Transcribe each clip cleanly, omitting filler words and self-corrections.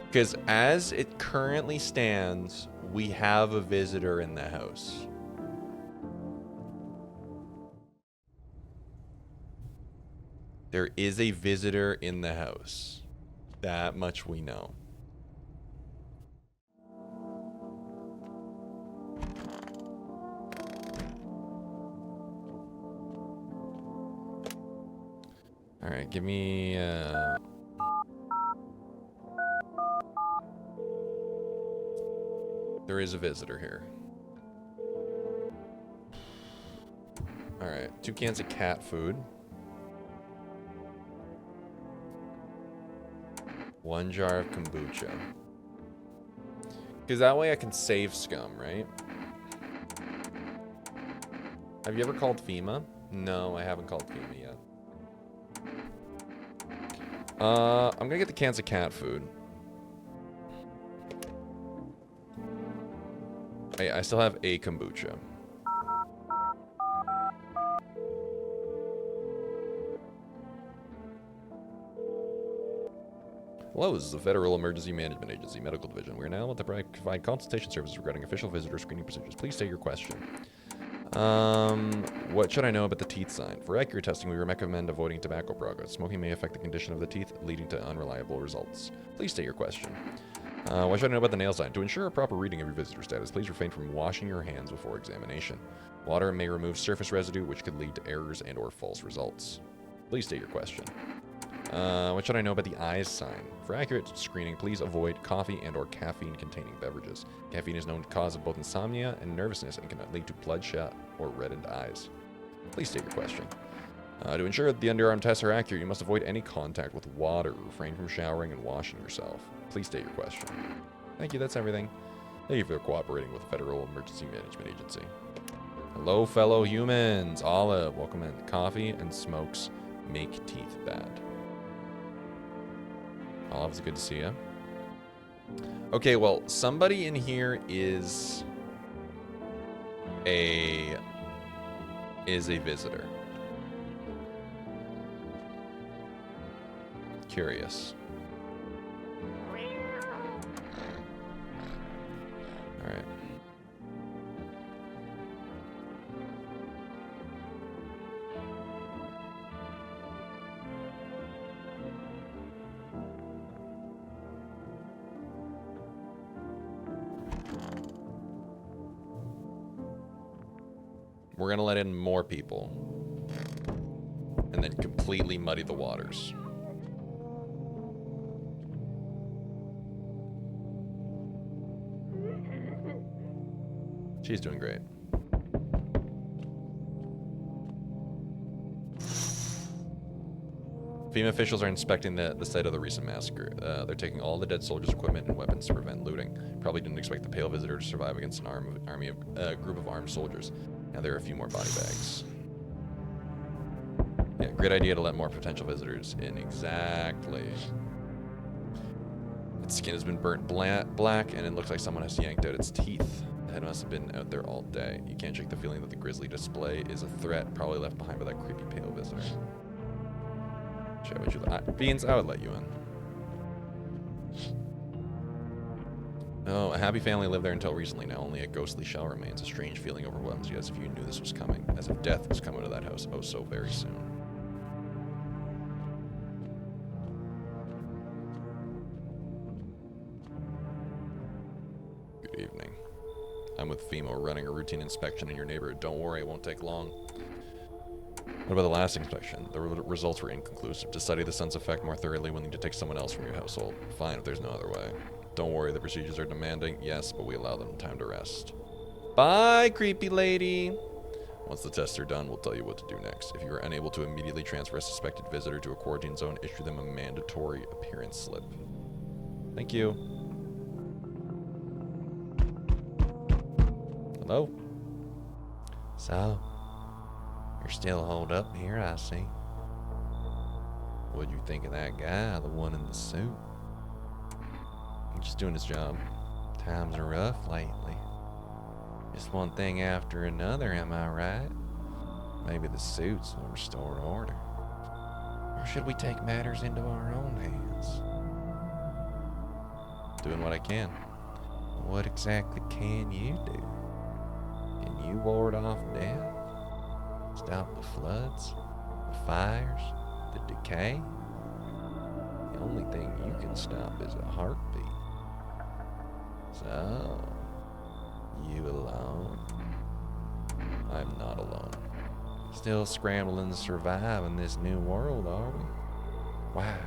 Because as it currently stands, we have a visitor in the house. There is a visitor in the house. That much we know. All right, give me... There is a visitor here. All right, 2 cans of cat food. 1 jar of kombucha. Because that way I can save scum, right? Have you ever called FEMA? No, I haven't called FEMA yet. I'm gonna get the cans of cat food. I still have a kombucha. Hello, this is the Federal Emergency Management Agency Medical Division. We are now able to provide consultation services regarding official visitor screening procedures. Please state your question. What should I know about the teeth sign? For accurate testing, we recommend avoiding tobacco products. Smoking may affect the condition of the teeth, leading to unreliable results. Please state your question. What should I know about the nail sign? To ensure a proper reading of your visitor status, please refrain from washing your hands before examination. Water may remove surface residue, which could lead to errors and or false results. Please state your question. What should I know about the eyes sign? For accurate screening, please avoid coffee and or caffeine-containing beverages. Caffeine is known to cause both insomnia and nervousness and can lead to bloodshot or reddened eyes. Please state your question. To ensure that the underarm tests are accurate, you must avoid any contact with water. Refrain from showering and washing yourself. Please state your question. Thank you, that's everything. Thank you for cooperating with the Federal Emergency Management Agency. Hello, fellow humans. Olive, welcome in. Coffee and smokes make teeth bad. Olive, it's good to see you. Okay, well, somebody in here is a visitor. Curious. All right. We're gonna let in more people and then completely muddy the waters. She's doing great. FEMA officials are inspecting the site of the recent massacre. They're taking all the dead soldiers' equipment and weapons to prevent looting. Probably didn't expect the pale visitor to survive against a group of armed soldiers. Now there are a few more body bags. Yeah, great idea to let more potential visitors in. Exactly. Its skin has been burnt black, and it looks like someone has yanked out its teeth. The head must have been out there all day. You can't shake the feeling that the grisly display is a threat, probably left behind by that creepy pale visitor. Would you Beans, I would let you in. Oh, a happy family lived there until recently. Now only a ghostly shell remains. A strange feeling overwhelms you as if you knew this was coming. As if death was coming to that house oh so very soon. Good evening. I'm with FEMA. We're running a routine inspection in your neighborhood. Don't worry, it won't take long. What about the last inspection? The results were inconclusive. To study the sun's effect more thoroughly, we'll need to take someone else from your household. Fine, if there's no other way. Don't worry, the procedures are demanding, yes, but we allow them time to rest. Bye, creepy lady! Once the tests are done, we'll tell you what to do next. If you are unable to immediately transfer a suspected visitor to a quarantine zone, issue them a mandatory appearance slip. Thank you. Hello? So, you're still holed up here, I see. What'd you think of that guy, the one in the suit? He's just doing his job. Times are rough lately. Just one thing after another, am I right? Maybe the suits will restore order. Or should we take matters into our own hands? Doing what I can. What exactly can you do? Can you ward off death? Stop the floods? The fires? The decay? The only thing you can stop is a heartbeat. So, you alone? I'm not alone. Still scrambling to survive in this new world, are we? Wow.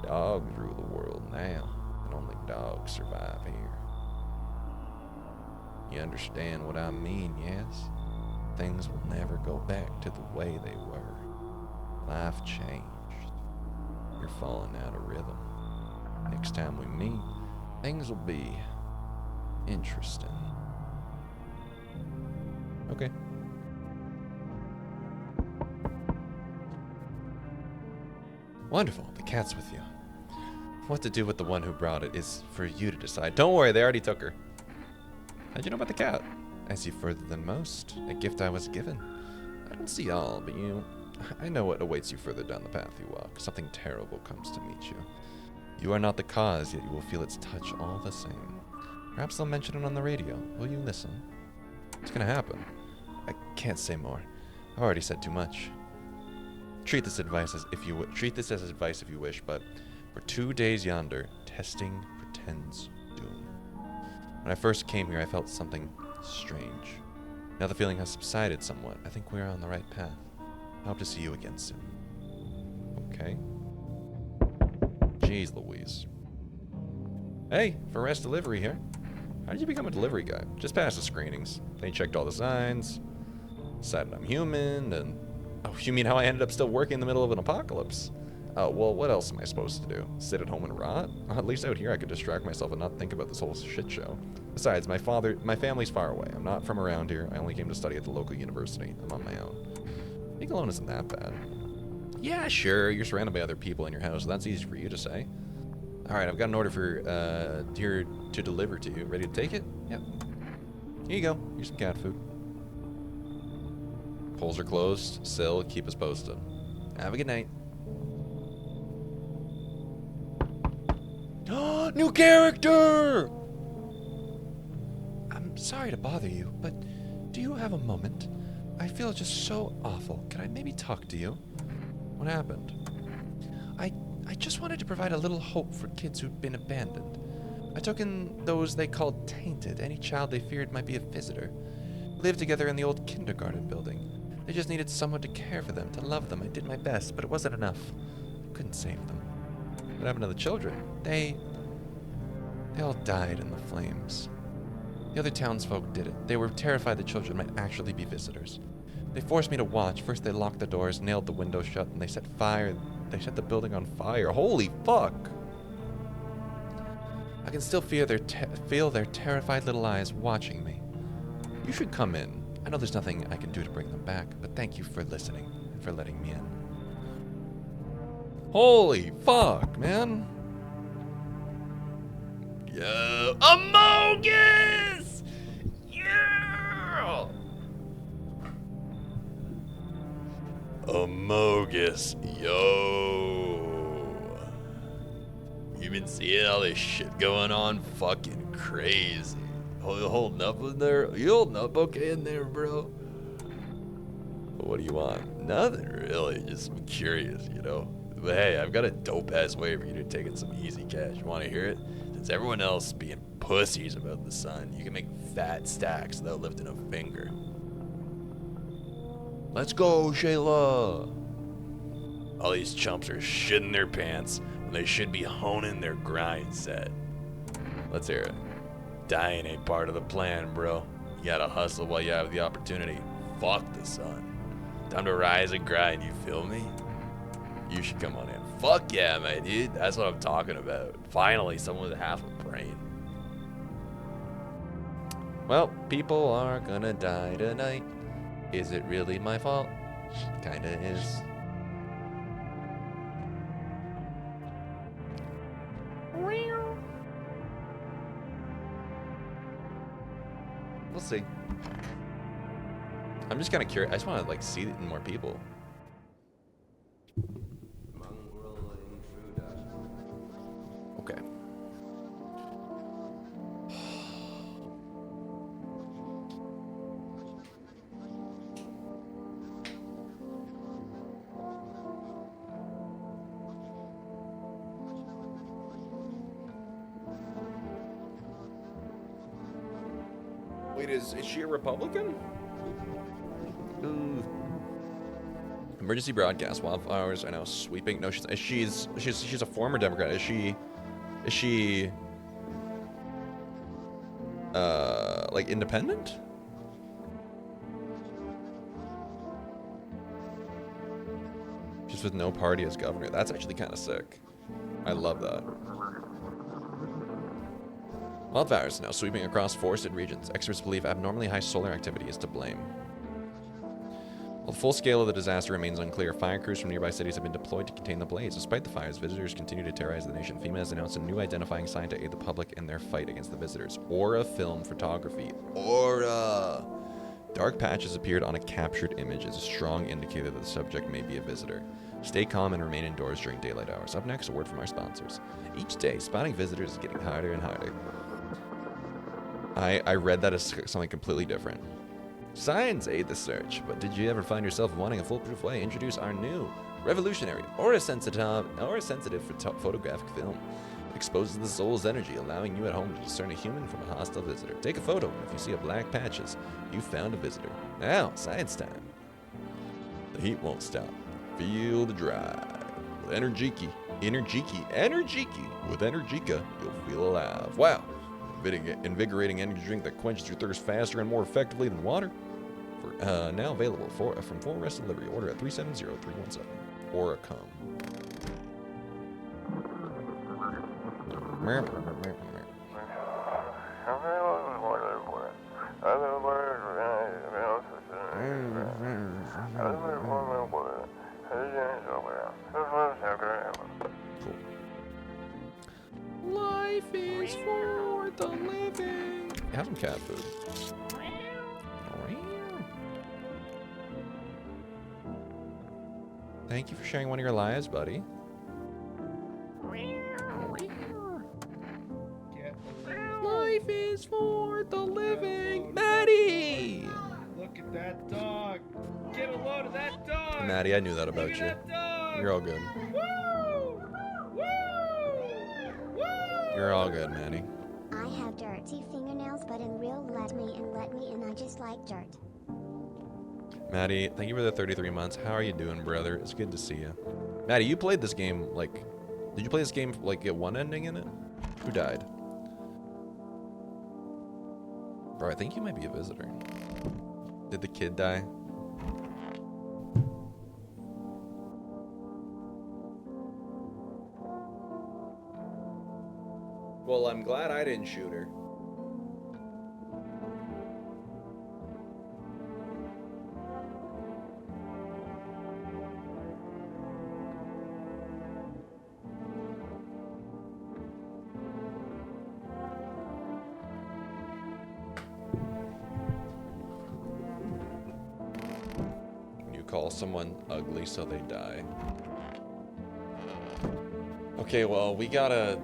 Dogs rule the world now, and only dogs survive here. You understand what I mean, yes? Things will never go back to the way they were. Life changed. You're falling out of rhythm. Next time we meet, things will be interesting. Okay. Wonderful, the cat's with you. What to do with the one who brought it is for you to decide. Don't worry, they already took her. How'd you know about the cat? I see further than most. A gift I was given. I don't see all, but I know what awaits you further down the path you walk. Something terrible comes to meet you. You are not the cause, yet you will feel its touch all the same. Perhaps they'll mention it on the radio. Will you listen? What's gonna happen? I can't say more. I've already said too much. Treat this as advice if you wish, but for 2 days yonder, testing portends doom. When I first came here, I felt something strange. Now the feeling has subsided somewhat. I think we're on the right path. I hope to see you again soon. Okay. Jeez Louise. Hey, for rest delivery here. How did you become a delivery guy? Just passed the screenings. They checked all the signs, decided I'm human, and... Oh, you mean how I ended up still working in the middle of an apocalypse? Oh, well, what else am I supposed to do? Sit at home and rot? Well, at least out here I could distract myself and not think about this whole shit show. Besides, my family's far away. I'm not from around here. I only came to study at the local university. I'm on my own. Being alone isn't that bad. Yeah, sure, you're surrounded by other people in your house, so that's easy for you to say. Alright, I've got an order for, here to deliver to you. Ready to take it? Yep. Here you go. Here's some cat food. Polls are closed. Still, keep us posted. Have a good night. New character! I'm sorry to bother you, but do you have a moment? I feel just so awful. Can I maybe talk to you? What happened? I just wanted to provide a little hope for kids who'd been abandoned. I took in those they called tainted, any child they feared might be a visitor. We lived together in the old kindergarten building. They just needed someone to care for them, to love them. I did my best, but it wasn't enough. I couldn't save them. What happened to the children? They all died in the flames. The other townsfolk did it. They were terrified the children might actually be visitors. They forced me to watch. First they locked the doors, nailed the windows shut, and they set the building on fire. Holy fuck! I can still feel their terrified little eyes watching me. You should come in. I know there's nothing I can do to bring them back, but thank you for listening and for letting me in. Holy fuck, man! Yo, Amogus! Yeah! Amogus, yo! You been seeing all this shit going on? Fucking crazy. You holding up in there? You holding up okay in there, bro? What do you want? Nothing really, just I'm curious, you know? But hey, I've got a dope-ass way for you to take in some easy cash. You wanna hear it? Since everyone else being pussies about the sun, you can make fat stacks without lifting a finger. Let's go, Shayla! All these chumps are shitting their pants when they should be honing their grind set. Let's hear it. Dying ain't part of the plan, bro. You gotta hustle while you have the opportunity. Fuck the sun. Time to rise and grind, you feel me? You should come on in. Fuck yeah, my dude. That's what I'm talking about. Finally, someone with half a brain. Well, people are gonna die tonight. Is it really my fault? Kinda is. We'll see. I'm just kind of curious. I just want to like see it in more people. Okay. Wait, is she a Republican? Ooh. Emergency broadcast. Wildfires are now sweeping. No, she's a former Democrat. Is she like independent? Just with no party as governor. That's actually kind of sick. I love that. Wildfires now sweeping across forested regions. Experts believe abnormally high solar activity is to blame. While the full scale of the disaster remains unclear, fire crews from nearby cities have been deployed to contain the blaze. Despite the fires, visitors continue to terrorize the nation. FEMA has announced a new identifying sign to aid the public in their fight against the visitors. Aura film photography. Aura! Dark patches appeared on a captured image as a strong indicator that the subject may be a visitor. Stay calm and remain indoors during daylight hours. Up next, a word from our sponsors. Each day, spotting visitors is getting harder and harder. I read that as something completely different. Signs aid the search, but did you ever find yourself wanting a foolproof way? Introduce our new, revolutionary, aura-sensitive photographic film. It exposes the soul's energy, allowing you at home to discern a human from a hostile visitor. Take a photo, and if you see a black patches, you found a visitor. Now, science time. The heat won't stop. Feel the drive. With Energiki. With Energica, you'll feel alive. Wow. Invigorating energy drink that quenches your thirst faster and more effectively than water. Now available from full rest delivery. Order at 370-317. Oricum. Cool. Life is for the living. Have some cat food. Thank you for sharing one of your lives, buddy. Life is for the living. Maddie! Look at that dog. Get a load of that dog. Maddie, I knew that about you. You're all good. Woo! Woo! Woo! You're all good, Maddie. I have dirty fingernails, but in real let me in, I just like dirt. Maddie, thank you for the 33 months. How are you doing, brother? It's good to see you. Maddie, you played this game, like... Did you play this game, like, get one ending in it? Who died? Bro, I think you might be a visitor. Did the kid die? Well, I'm glad I didn't shoot her. Call someone ugly so they die. Okay, well, we gotta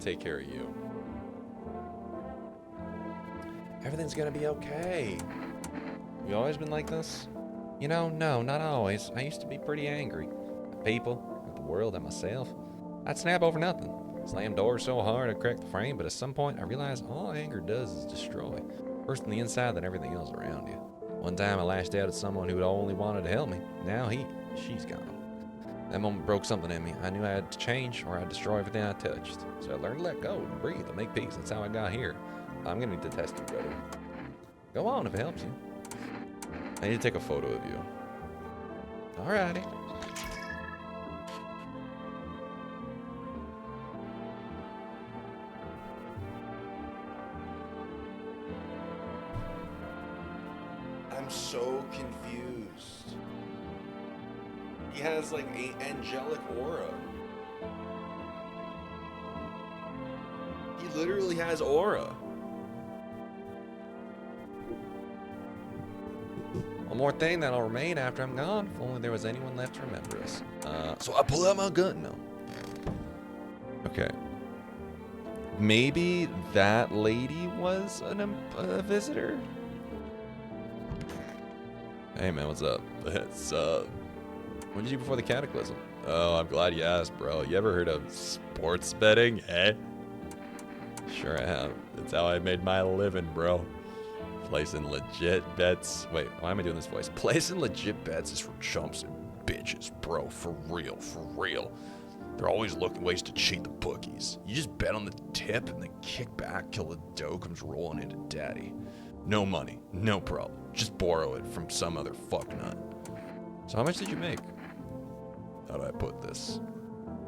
take care of you. Everything's gonna be okay. You always been like this? You know, no, not always. I used to be pretty angry. At people, at the world, at myself. I'd snap over nothing. Slam doors so hard I'd crack the frame, but at some point I realized all anger does is destroy. First on the inside, then everything else around you. One time I lashed out at someone who had only wanted to help me. Now she's gone. That moment broke something in me. I knew I had to change or I'd destroy everything I touched. So I learned to let go and breathe and make peace. That's how I got here. I'm gonna need to test you, brother. Go on if it helps you. I need to take a photo of you. Alrighty. I'm so confused. He has like an angelic aura. He literally has aura. One more thing that'll remain after I'm gone. If only there was anyone left to remember us. So I pull out my gun now. Okay. Maybe that lady was a visitor? Hey man, what's up? What's up? What did you do before the cataclysm? Oh, I'm glad you asked, bro. You ever heard of sports betting, eh? Sure I have. That's how I made my living, bro. Placing legit bets. Wait, why am I doing this voice? Placing legit bets is for chumps and bitches, bro. For real, for real. They're always looking ways to cheat the bookies. You just bet on the tip and then kick back till the dough comes rolling into daddy. No money, no problem. Just borrow it from some other fucknut. So how much did you make? How do I put this?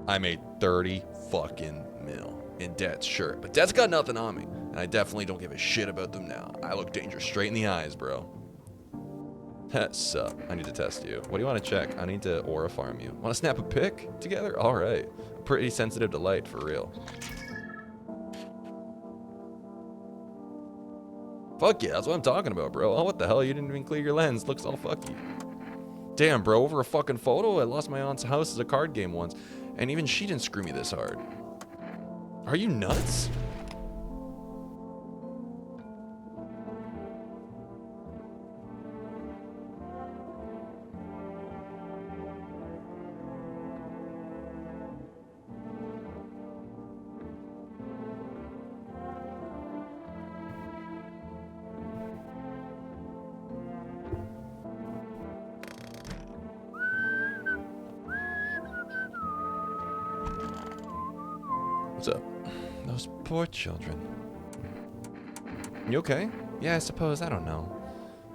I made 30 fucking mil. In debts, sure, but debt's got nothing on me. And I definitely don't give a shit about them now. I look dangerous straight in the eyes, bro. Sup? I need to test you. What do you want to check? I need to aura farm you. Want to snap a pic together? Alright. Pretty sensitive to light, for real. Fuck yeah, that's what I'm talking about, bro. Oh, what the hell? You didn't even clear your lens. Looks all fucky. Damn, bro, over a fucking photo? I lost my aunt's house as a card game once. And even she didn't screw me this hard. Are you nuts? What's up? Those poor children. You okay? Yeah, I suppose. I don't know.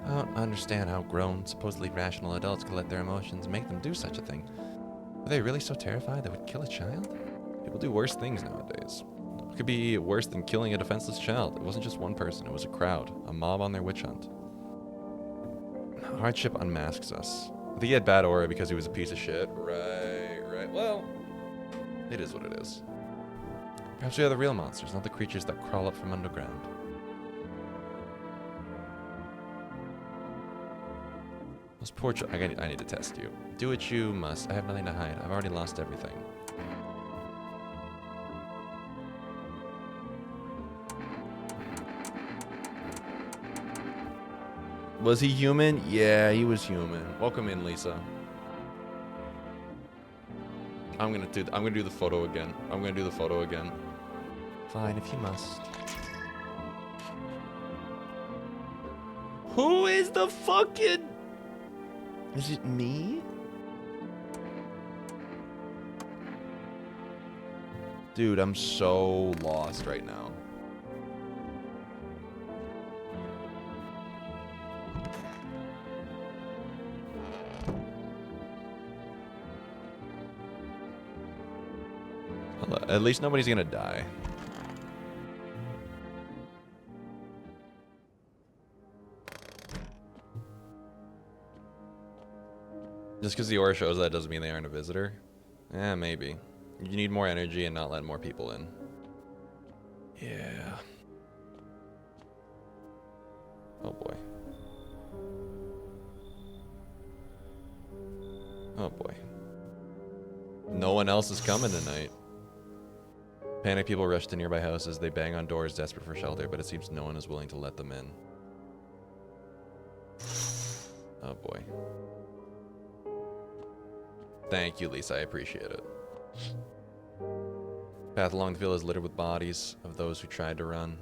I don't understand how grown, supposedly rational adults could let their emotions make them do such a thing. Were they really so terrified they would kill a child? People do worse things nowadays. It could be worse than killing a defenseless child. It wasn't just one person, it was a crowd. A mob on their witch hunt. Hardship unmasks us. I think he had bad aura because he was a piece of shit. Right. Well, it is what it is. Perhaps we are the real monsters, not the creatures that crawl up from underground. Those poor children. I need to test you. Do what you must. I have nothing to hide. I've already lost everything. Was he human? Yeah, he was human. Welcome in, Lisa. I'm gonna do the photo again. Fine, if you must. Who is the fucking... Is it me? Dude, I'm so lost right now. At least nobody's gonna die. Just because the aura shows that doesn't mean they aren't a visitor. Eh, maybe. You need more energy and not let more people in. Yeah. Oh boy. Oh boy. No one else is coming tonight. Panicked people rush to nearby houses. They bang on doors, desperate for shelter, but it seems no one is willing to let them in. Oh boy. Thank you, Lisa. I appreciate it. Path along the field is littered with bodies of those who tried to run.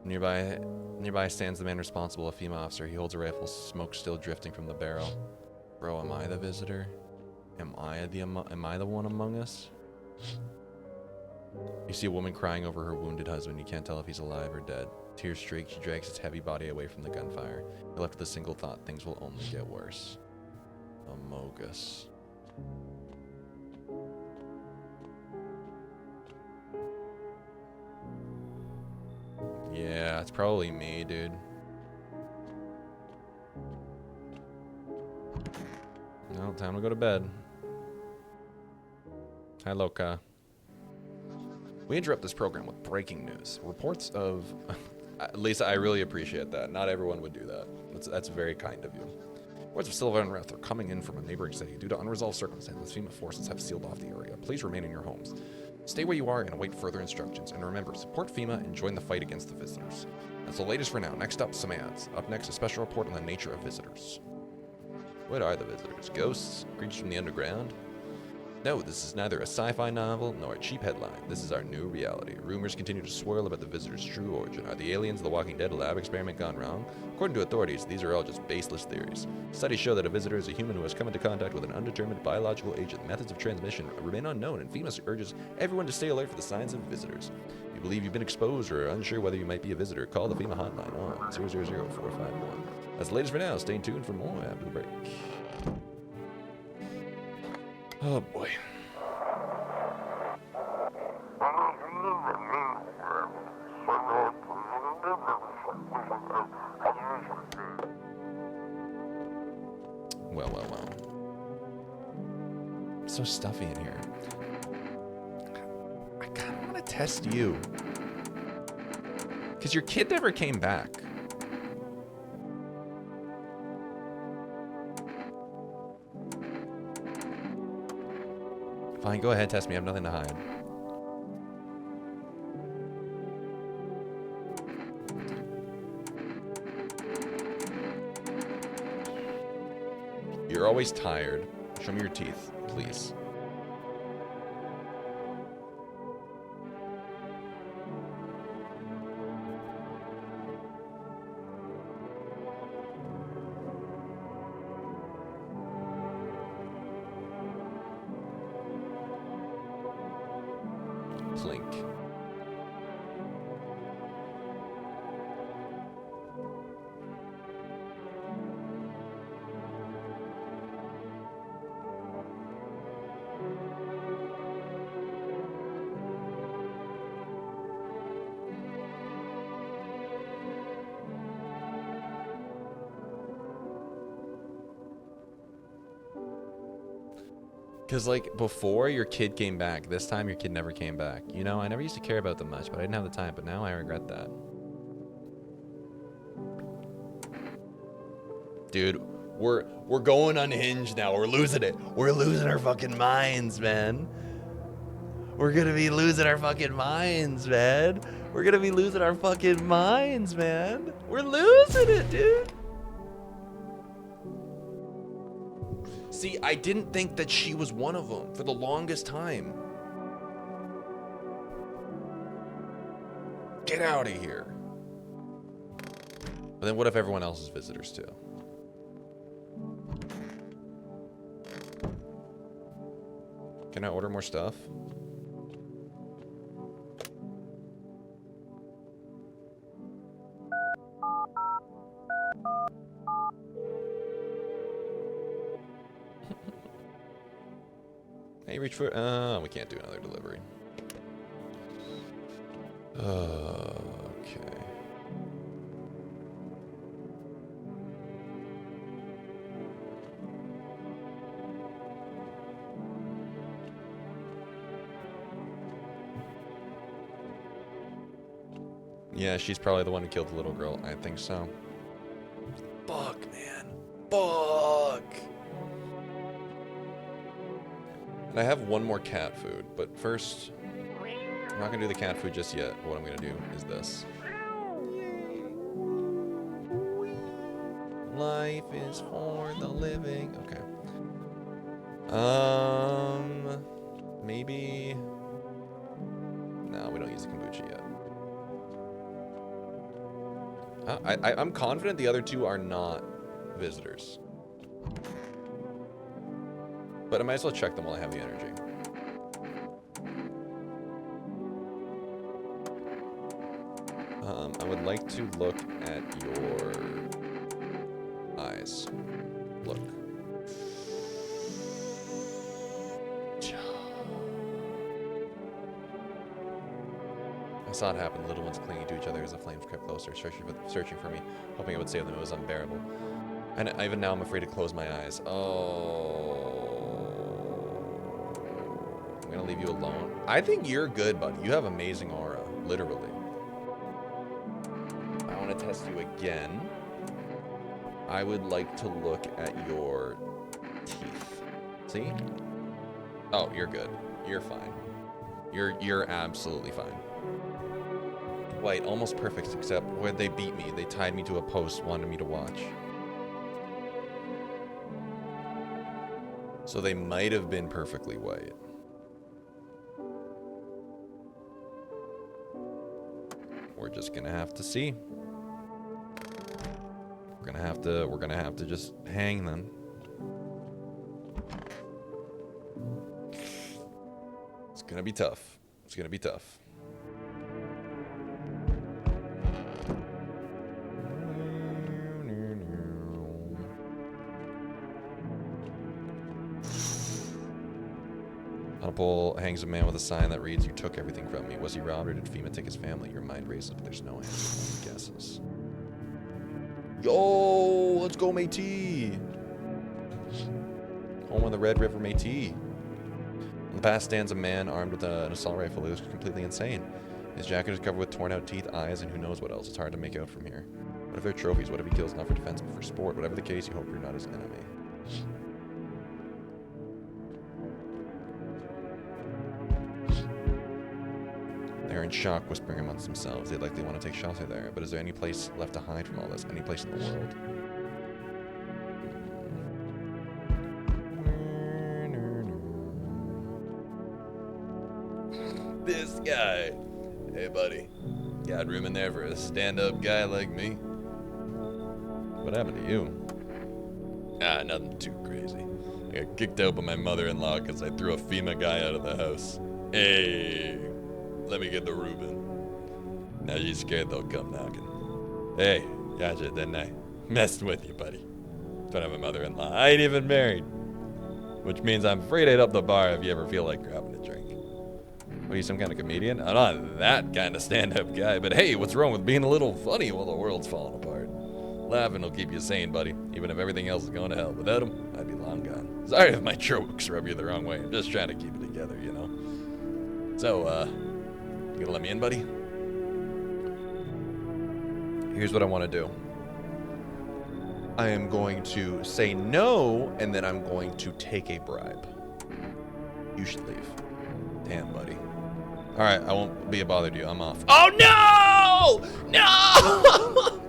Nearby stands the man responsible, a female officer. He holds a rifle, smoke still drifting from the barrel. Bro, am I the visitor? Am I the one among us? You see a woman crying over her wounded husband. You can't tell if he's alive or dead. Tears streak. She drags his heavy body away from the gunfire. You're left with a single thought: things will only get worse. Amogus. Yeah, it's probably me, dude. No, time to go to bed. Hi, Loka. We interrupt this program with breaking news. Reports of... Lisa, I really appreciate that. Not everyone would do that. That's very kind of you. Reports of civil unrest are coming in from a neighboring city. Due to unresolved circumstances, FEMA forces have sealed off the area. Please remain in your homes. Stay where you are and await further instructions. And remember, support FEMA and join the fight against the visitors. That's the latest for now. Next up, some ads. Up next, a special report on the nature of visitors. What are the visitors? Ghosts? Creatures from the underground? No, this is neither a sci-fi novel nor a cheap headline. This is our new reality. Rumors continue to swirl about the visitor's true origin. Are the aliens of the Walking Dead a lab experiment gone wrong? According to authorities, these are all just baseless theories. Studies show that a visitor is a human who has come into contact with an undetermined biological agent. Methods of transmission remain unknown, and FEMA urges everyone to stay alert for the signs of visitors. If you believe you've been exposed or are unsure whether you might be a visitor, call the FEMA hotline on 000-451. That's the latest for now. Stay tuned for more after the break. Oh boy. Well. It's so stuffy in here. I kind of want to test you. Because your kid never came back. Fine, go ahead, test me. I have nothing to hide. You're always tired. Show me your teeth, please. Clink. Because, like, before your kid came back, this time your kid never came back. You know, I never used to care about them much, but I didn't have the time, but now I regret that. Dude, we're going unhinged now. We're losing it. We're losing our fucking minds, man. We're gonna be losing our fucking minds, man. We're gonna be losing our fucking minds, man. We're losing it, dude. See, I didn't think that she was one of them for the longest time. Get out of here. But then what if everyone else is visitors too? Can I order more stuff? Hey, reach for... we can't do another delivery. Okay. Yeah, she's probably the one who killed the little girl. I think so. Fuck, man. Fuck! And I have one more cat food, but first, I'm not gonna do the cat food just yet. What I'm gonna do is this. Life is for the living. Okay. Maybe. No, we don't use the kombucha yet. I'm confident the other two are not visitors. But I might as well check them while I have the energy. I would like to look at your eyes. Look. I saw it happen. The little ones clinging to each other as the flames crept closer, searching for me, hoping it would save them. It was unbearable. And even now, I'm afraid to close my eyes. Oh. I'm gonna leave you alone. I think you're good, buddy. You have amazing aura, literally. I want to test you again. I would like to look at your teeth. See? Oh, you're good. You're fine. You're absolutely fine. White, almost perfect, except where they beat me. They tied me to a post, wanted me to watch. So they might have been perfectly white. We're just gonna have to see. We're gonna have to just hang them. It's gonna be tough. It's gonna be tough. On a pole hangs a man with a sign that reads, "You took everything from me." Was he robbed or did FEMA take his family? Your mind races, but there's no answer. Only guesses. Yo, let's go Métis. Home of the Red River Métis. In the past stands a man armed with an assault rifle who looks completely insane. His jacket is covered with torn out teeth, eyes, and who knows what else. It's hard to make out from here. What if they're trophies? What if he kills not for defense but for sport? Whatever the case, you hope you're not his enemy. They're in shock, whispering amongst themselves. They likely want to take shelter there, but is there any place left to hide from all this? Any place in the world? This guy. Hey, buddy. Got room in there for a stand-up guy like me? What happened to you? Ah, nothing too crazy. I got kicked out by my mother-in-law because I threw a FEMA guy out of the house. Hey, let me get the Reuben. Now she's scared they'll come knocking. Hey, gotcha, didn't I? Messed with you, buddy. Don't have a mother-in-law. I ain't even married. Which means I'm free to hit up the bar if you ever feel like grabbing a drink. What are you, some kind of comedian? I'm not that kind of stand-up guy, but hey, what's wrong with being a little funny while the world's falling apart? Laughing will keep you sane, buddy, even if everything else is going to hell. Without him, I'd be long gone. Sorry if my jokes rub you the wrong way. I'm just trying to keep it together, you know? So, you gonna let me in, buddy? Here's what I want to do. I am going to say no, and then I'm going to take a bribe. You should leave. Damn, buddy. Alright, I won't be a bother to you. I'm off. Oh, no! No!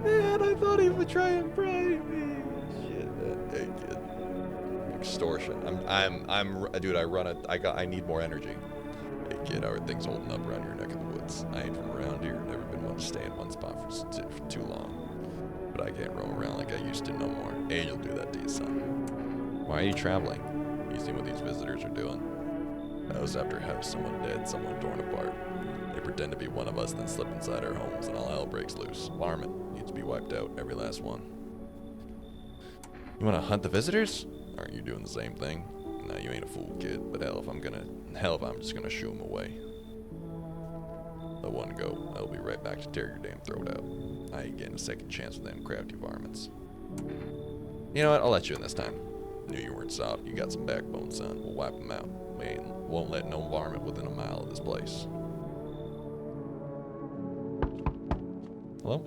Man, I thought he would try and bribe me. Shit, man. Hey, kid. Extortion. Dude, I need more energy. Hey, kid, how are things holding up around your neck of the woods? I ain't from around here. Never been one to stay in one spot for too long. But I can't roam around like I used to no more. Age will do that to you, son. Why are you traveling? You see what these visitors are doing? House after house, someone dead, someone torn apart. They pretend to be one of us, then slip inside our homes, and all hell breaks loose. Varmint needs to be wiped out, every last one. You want to hunt the visitors? Aren't you doing the same thing? No, you ain't a fool, kid. But hell if I'm just gonna shoo him away. Let one go. I'll be right back to tear your damn throat out. I ain't getting a second chance with them crafty varmints. You know what? I'll let you in this time. Knew you weren't soft. You got some backbone, son. We'll wipe them out. We won't let no varmint within a mile of this place. Hello?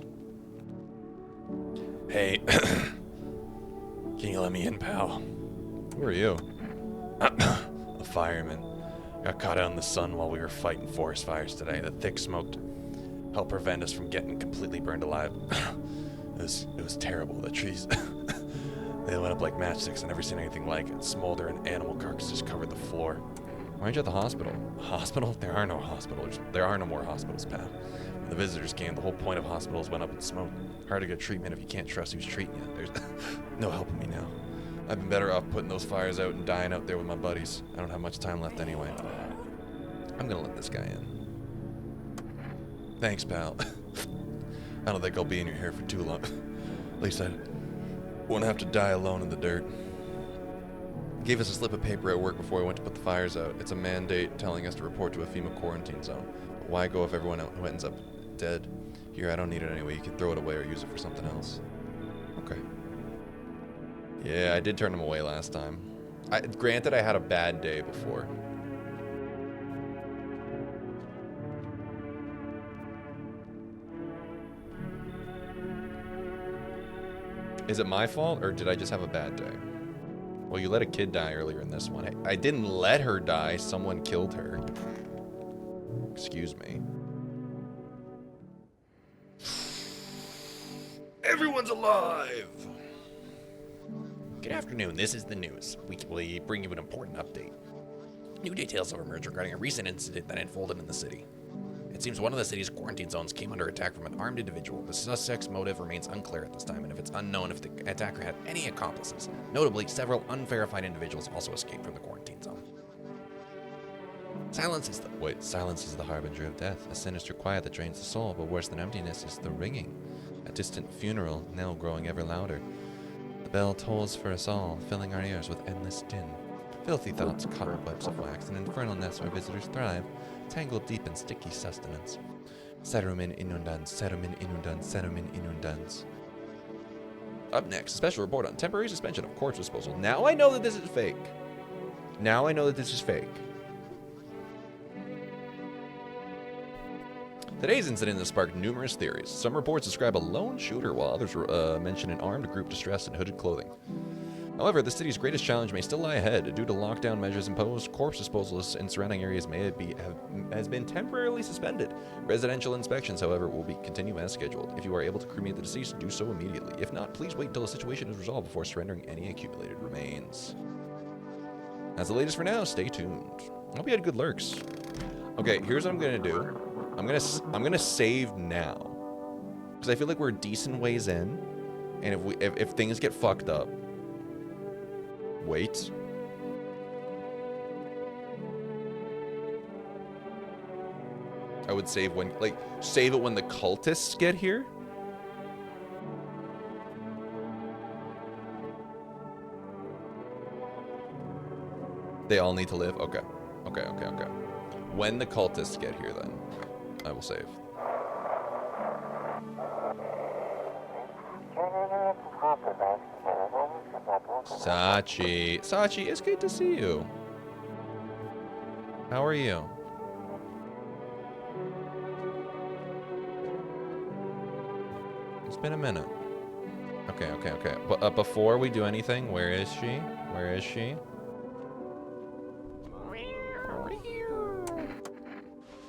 Hey. Can you let me in, pal? Who are you? A fireman. Got caught out in the sun while we were fighting forest fires today. The thick smoke helped prevent us from getting completely burned alive. It was terrible. The trees, they went up like matchsticks. I never seen anything like it. Smoldering animal carcasses covered the floor. Why aren't you at the hospital? Hospital? There are no hospitals. There are no more hospitals, pal. When the visitors came, the whole point of hospitals went up in smoke. Hard to get treatment if you can't trust who's treating you. There's no helping me now. I've been better off putting those fires out and dying out there with my buddies. I don't have much time left anyway. I'm gonna let this guy in. Thanks, pal. I don't think I'll be in your hair for too long. At least I won't have to die alone in the dirt. Gave us a slip of paper at work before we went to put the fires out. It's a mandate telling us to report to a FEMA quarantine zone. But why go if everyone who ends up dead? Here, I don't need it anyway. You can throw it away or use it for something else. Okay. Yeah, I did turn him away last time. Granted, I had a bad day before. Is it my fault, or did I just have a bad day? Well, you let a kid die earlier in this one. I didn't let her die. Someone killed her. Excuse me. Everyone's alive! Good afternoon, this is the news. We bring you an important update. New details have emerged regarding a recent incident that unfolded in the city. It seems one of the city's quarantine zones came under attack from an armed individual. The suspect's motive remains unclear at this time, and it's unknown if the attacker had any accomplices. Notably, several unverified individuals also escaped from the quarantine zone. Silence is the harbinger of death, a sinister quiet that drains the soul, but worse than emptiness is the ringing. A distant funeral, now growing ever louder. The bell tolls for us all, filling our ears with endless din. Filthy thoughts, cobwebs of wax, and infernal nests where visitors thrive, tangled deep in sticky sustenance. Serumin inundans, serumin inundans, serumin inundans. Up next, a special report on temporary suspension of corpse disposal. Now I know that this is fake. Now I know that this is fake. Today's incident has sparked numerous theories. Some reports describe a lone shooter, while others mention an armed group dressed in hooded clothing. However, the city's greatest challenge may still lie ahead. Due to lockdown measures imposed, corpse disposals in surrounding areas has been temporarily suspended. Residential inspections, however, will continue as scheduled. If you are able to cremate the deceased, do so immediately. If not, please wait until the situation is resolved before surrendering any accumulated remains. That's the latest for now. Stay tuned. I hope you had good lurks. Okay, here's what I'm gonna do. I'm gonna save now, because I feel like we're a decent ways in, and if things get fucked up, wait. I would save it when the cultists get here. They all need to live. Okay. When the cultists get here, then I will save. Sachi, it's good to see you. How are you? It's been a minute. Okay. But before we do anything, where is she?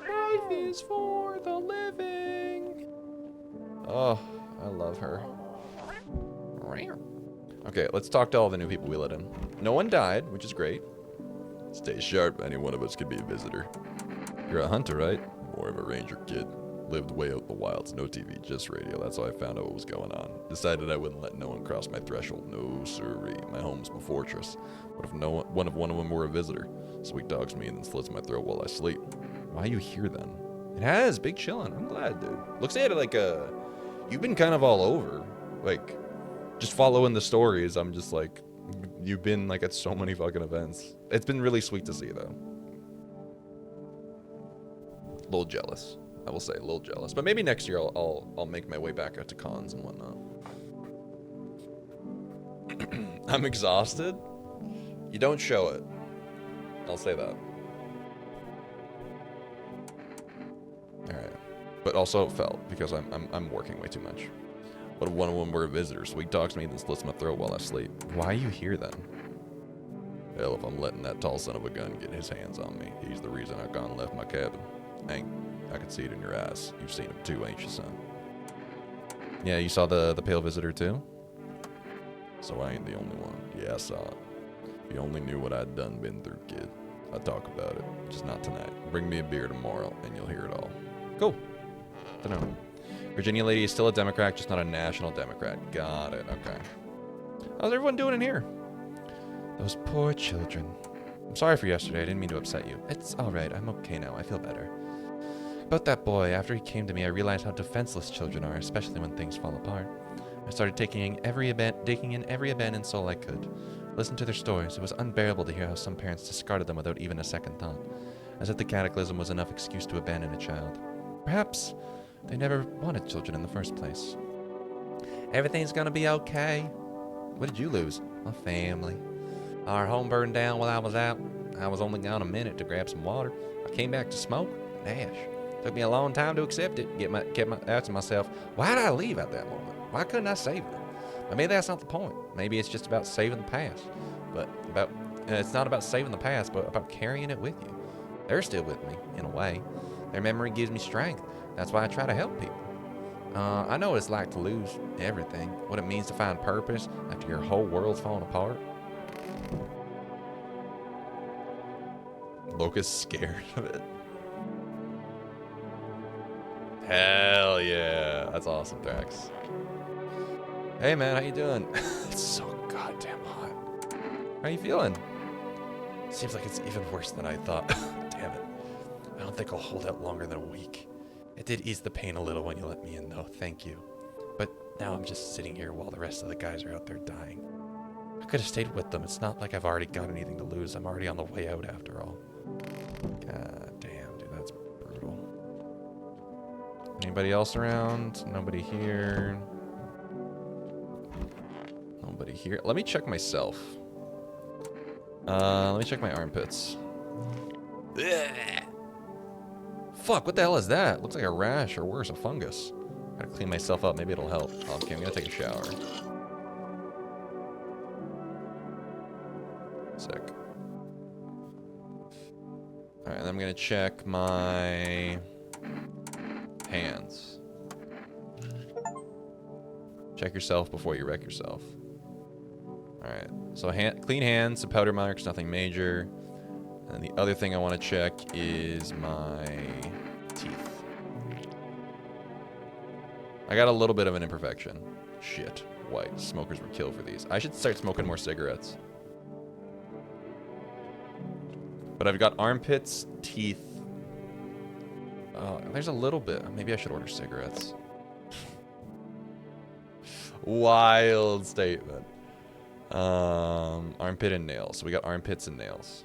Life is for the living. Oh, I love her. Okay, let's talk to all the new people we let in. No one died, which is great. Stay sharp, any one of us could be a visitor. You're a hunter, right? More of a ranger kid. Lived way out in the wilds, no TV, just radio. That's how I found out what was going on. Decided I wouldn't let no one cross my threshold. No sirree. My home's my fortress. What if one of them were a visitor? Sweet dogs me and then slits my throat while I sleep. Why are you here then? It has, big chillin'. I'm glad, dude. Looks at it like you've been kind of all over. Like, just following the stories, I'm just like, you've been like at so many fucking events. It's been really sweet to see, though. A little jealous. I will say, a little jealous. But maybe next year I'll make my way back out to cons and whatnot. I'm exhausted. You don't show it. I'll say that. Alright. But also felt, because I'm working way too much. What if one of them were a visitor? Sweet talks me and then slits my throat while I sleep. Why are you here then? Hell, if I'm letting that tall son of a gun get his hands on me, he's the reason I gone and left my cabin. Hank, I can see it in your eyes. You've seen him too, ain't you, son? Yeah, you saw the pale visitor too? So I ain't the only one. Yeah, I saw it. If you only knew what I'd been through, kid. I'd talk about it. Just not tonight. Bring me a beer tomorrow and you'll hear it all. Cool. Dunno. Virginia lady is still a Democrat, just not a national Democrat. Got it. Okay. How's everyone doing in here? Those poor children. I'm sorry for yesterday. I didn't mean to upset you. It's all right. I'm okay now. I feel better. About that boy, after he came to me, I realized how defenseless children are, especially when things fall apart. I started taking in every abandoned soul I could. Listened to their stories. It was unbearable to hear how some parents discarded them without even a second thought, as if the cataclysm was enough excuse to abandon a child. Perhaps they never wanted children in the first place. Everything's gonna be okay. What did you lose? My family. Our home burned down while I was out. I was only gone a minute to grab some water. I came back to smoke and ash. Took me a long time to accept it. Asking myself, why did I leave at that moment? Why couldn't I save them? But maybe that's not the point. Maybe it's just about saving the past. It's not about saving the past, but about carrying it with you. They're still with me, in a way. Their memory gives me strength. That's why I try to help people. I know what it's like to lose everything. What it means to find purpose after your whole world's falling apart. Locust's scared of it. Hell yeah. That's awesome, Drax. Hey man, how you doing? It's so goddamn hot. How you feeling? Seems like it's even worse than I thought. Damn it. I don't think I'll hold out longer than a week. It did ease the pain a little when you let me in, though. Thank you. But now I'm just sitting here while the rest of the guys are out there dying. I could have stayed with them. It's not like I've already got anything to lose. I'm already on the way out after all. God damn, dude, that's brutal. Anybody else around? Nobody here. Nobody here. Let me check myself. Let me check my armpits. Ugh. Fuck, what the hell is that? Looks like a rash or worse, a fungus. Gotta clean myself up, maybe it'll help. Okay, I'm gonna take a shower. Sick. Alright, and I'm gonna check my hands. Check yourself before you wreck yourself. Alright, so clean hands, some powder marks, nothing major. And the other thing I want to check is my teeth. I got a little bit of an imperfection. Shit. White. Smokers were killed for these. I should start smoking more cigarettes. But I've got armpits, teeth. Oh, there's a little bit. Maybe I should order cigarettes. Wild statement. Armpit and nails. So we got armpits and nails.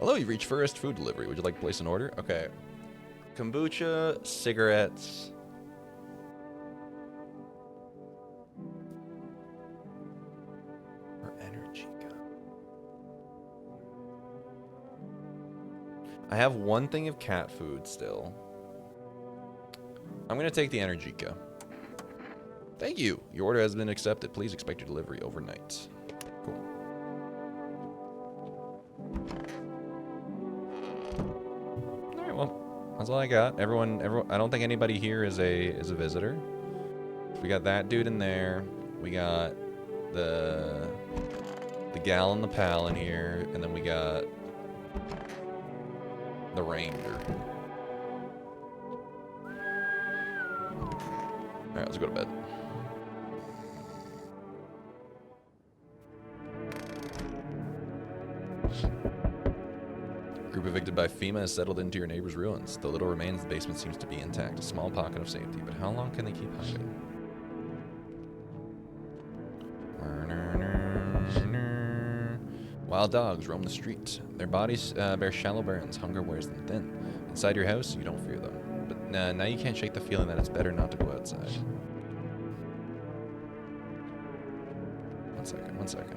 Hello, you've reached First Food Delivery. Would you like to place an order? Okay. Kombucha, cigarettes. Or energy. I have one thing of cat food still. I'm going to take the Energica. Thank you. Your order has been accepted. Please expect your delivery overnight. Cool. All right, well, that's all I got. Everyone, I don't think anybody here is a visitor. We got that dude in there. We got the gal and the pal in here, and then we got the ranger. Alright, let's go to bed. Group evicted by FEMA has settled into your neighbor's ruins. The little remains of the basement seems to be intact. A small pocket of safety, but how long can they keep hiding? Wild dogs roam the street. Their bodies bear shallow burns. Hunger wears them thin. Inside your house, you don't fear them. But now you can't shake the feeling that it's better not to go outside. One second.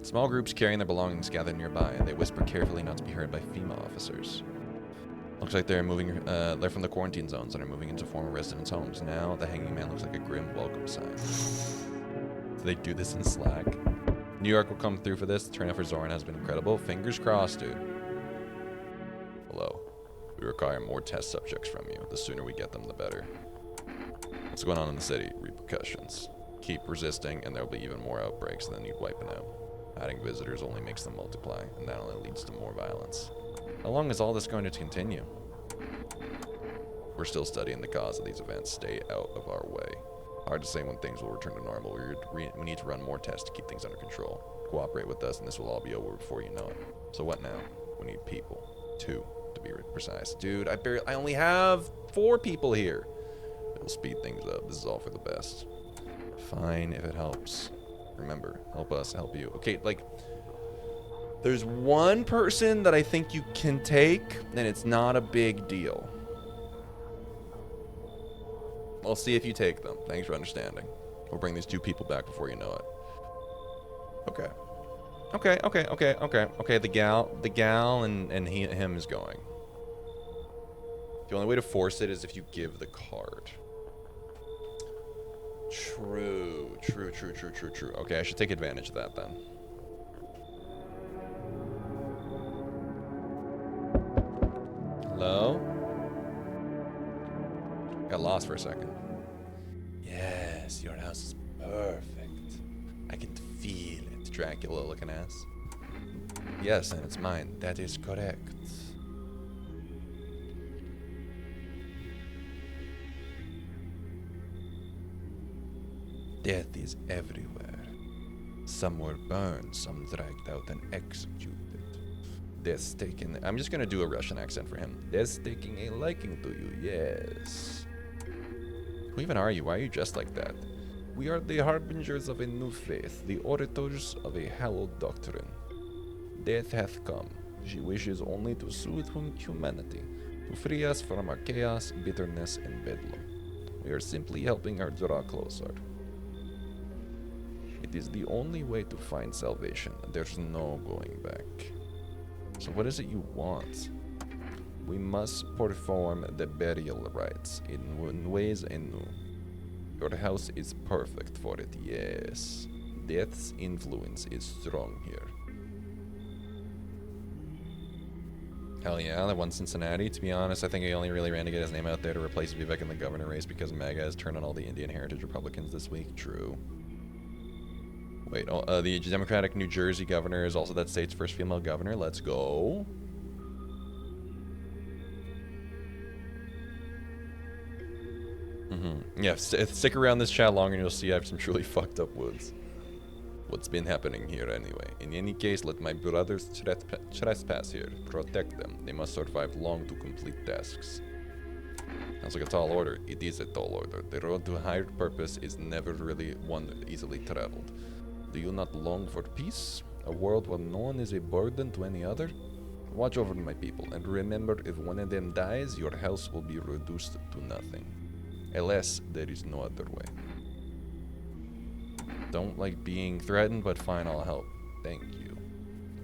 Small groups carrying their belongings gather nearby. They whisper carefully not to be heard by FEMA officers. Looks like they're moving. They're from the quarantine zones and are moving into former residents' homes. Now the hanging man looks like a grim welcome sign. Do they do this in Slack? New York will come through for this. The turnout for Zoran has been incredible. Fingers crossed, dude. Hello. We require more test subjects from you. The sooner we get them, the better. What's going on in the city? Repercussions. Keep resisting, and there'll be even more outbreaks that need wiping out. Adding visitors only makes them multiply, and that only leads to more violence. How long is all this going to continue? We're still studying the cause of these events. Stay out of our way. Hard to say when things will return to normal. We need to run more tests to keep things under control. Cooperate with us, and this will all be over before you know it. So what now? We need people. 2, to be precise. Dude, I only have 4 people here. It'll speed things up. This is all for the best. Fine, if it helps. Remember, help us, help you. Okay, like, there's one person that I think you can take, and it's not a big deal. I'll see if you take them. Thanks for understanding. We'll bring these 2 people back before you know it. Okay. Okay, the gal and him is going. The only way to force it is if you give the card. True. Okay, I should take advantage of that then. Hello? Got lost for a second. Yes, your house is perfect. I can feel it, Dracula looking ass. Yes, and it's mine. That is correct. Death is everywhere. Some were burned, some dragged out and executed. Death's taking... I'm just gonna do a Russian accent for him. Death's taking a liking to you, yes. Who even are you? Why are you dressed like that? We are the harbingers of a new faith, the orators of a hallowed doctrine. Death hath come. She wishes only to soothe humanity, to free us from our chaos, bitterness, and bedlam. We are simply helping her draw closer. It is the only way to find salvation. There's no going back. So what is it you want? We must perform the burial rites in ways anew. Your house is perfect for it, yes. Death's influence is strong here. Hell yeah, that won Cincinnati. To be honest, I think he only really ran to get his name out there to replace Vivek in the governor race because MAGA has turned on all the Indian heritage Republicans this week. True. Wait, the Democratic New Jersey governor is also that state's first female governor. Let's go. Yeah, stick around this chat longer and you'll see I have some truly fucked up woods. What's been happening here anyway? In any case, let my brothers trespass here. Protect them. They must survive long to complete tasks. Sounds like a tall order. It is a tall order. The road to higher purpose is never really one easily traveled. Do you not long for peace? A world where no one is a burden to any other? Watch over my people, and remember, if one of them dies, your house will be reduced to nothing. Alas, there is no other way. Don't like being threatened, but fine, I'll help. Thank you.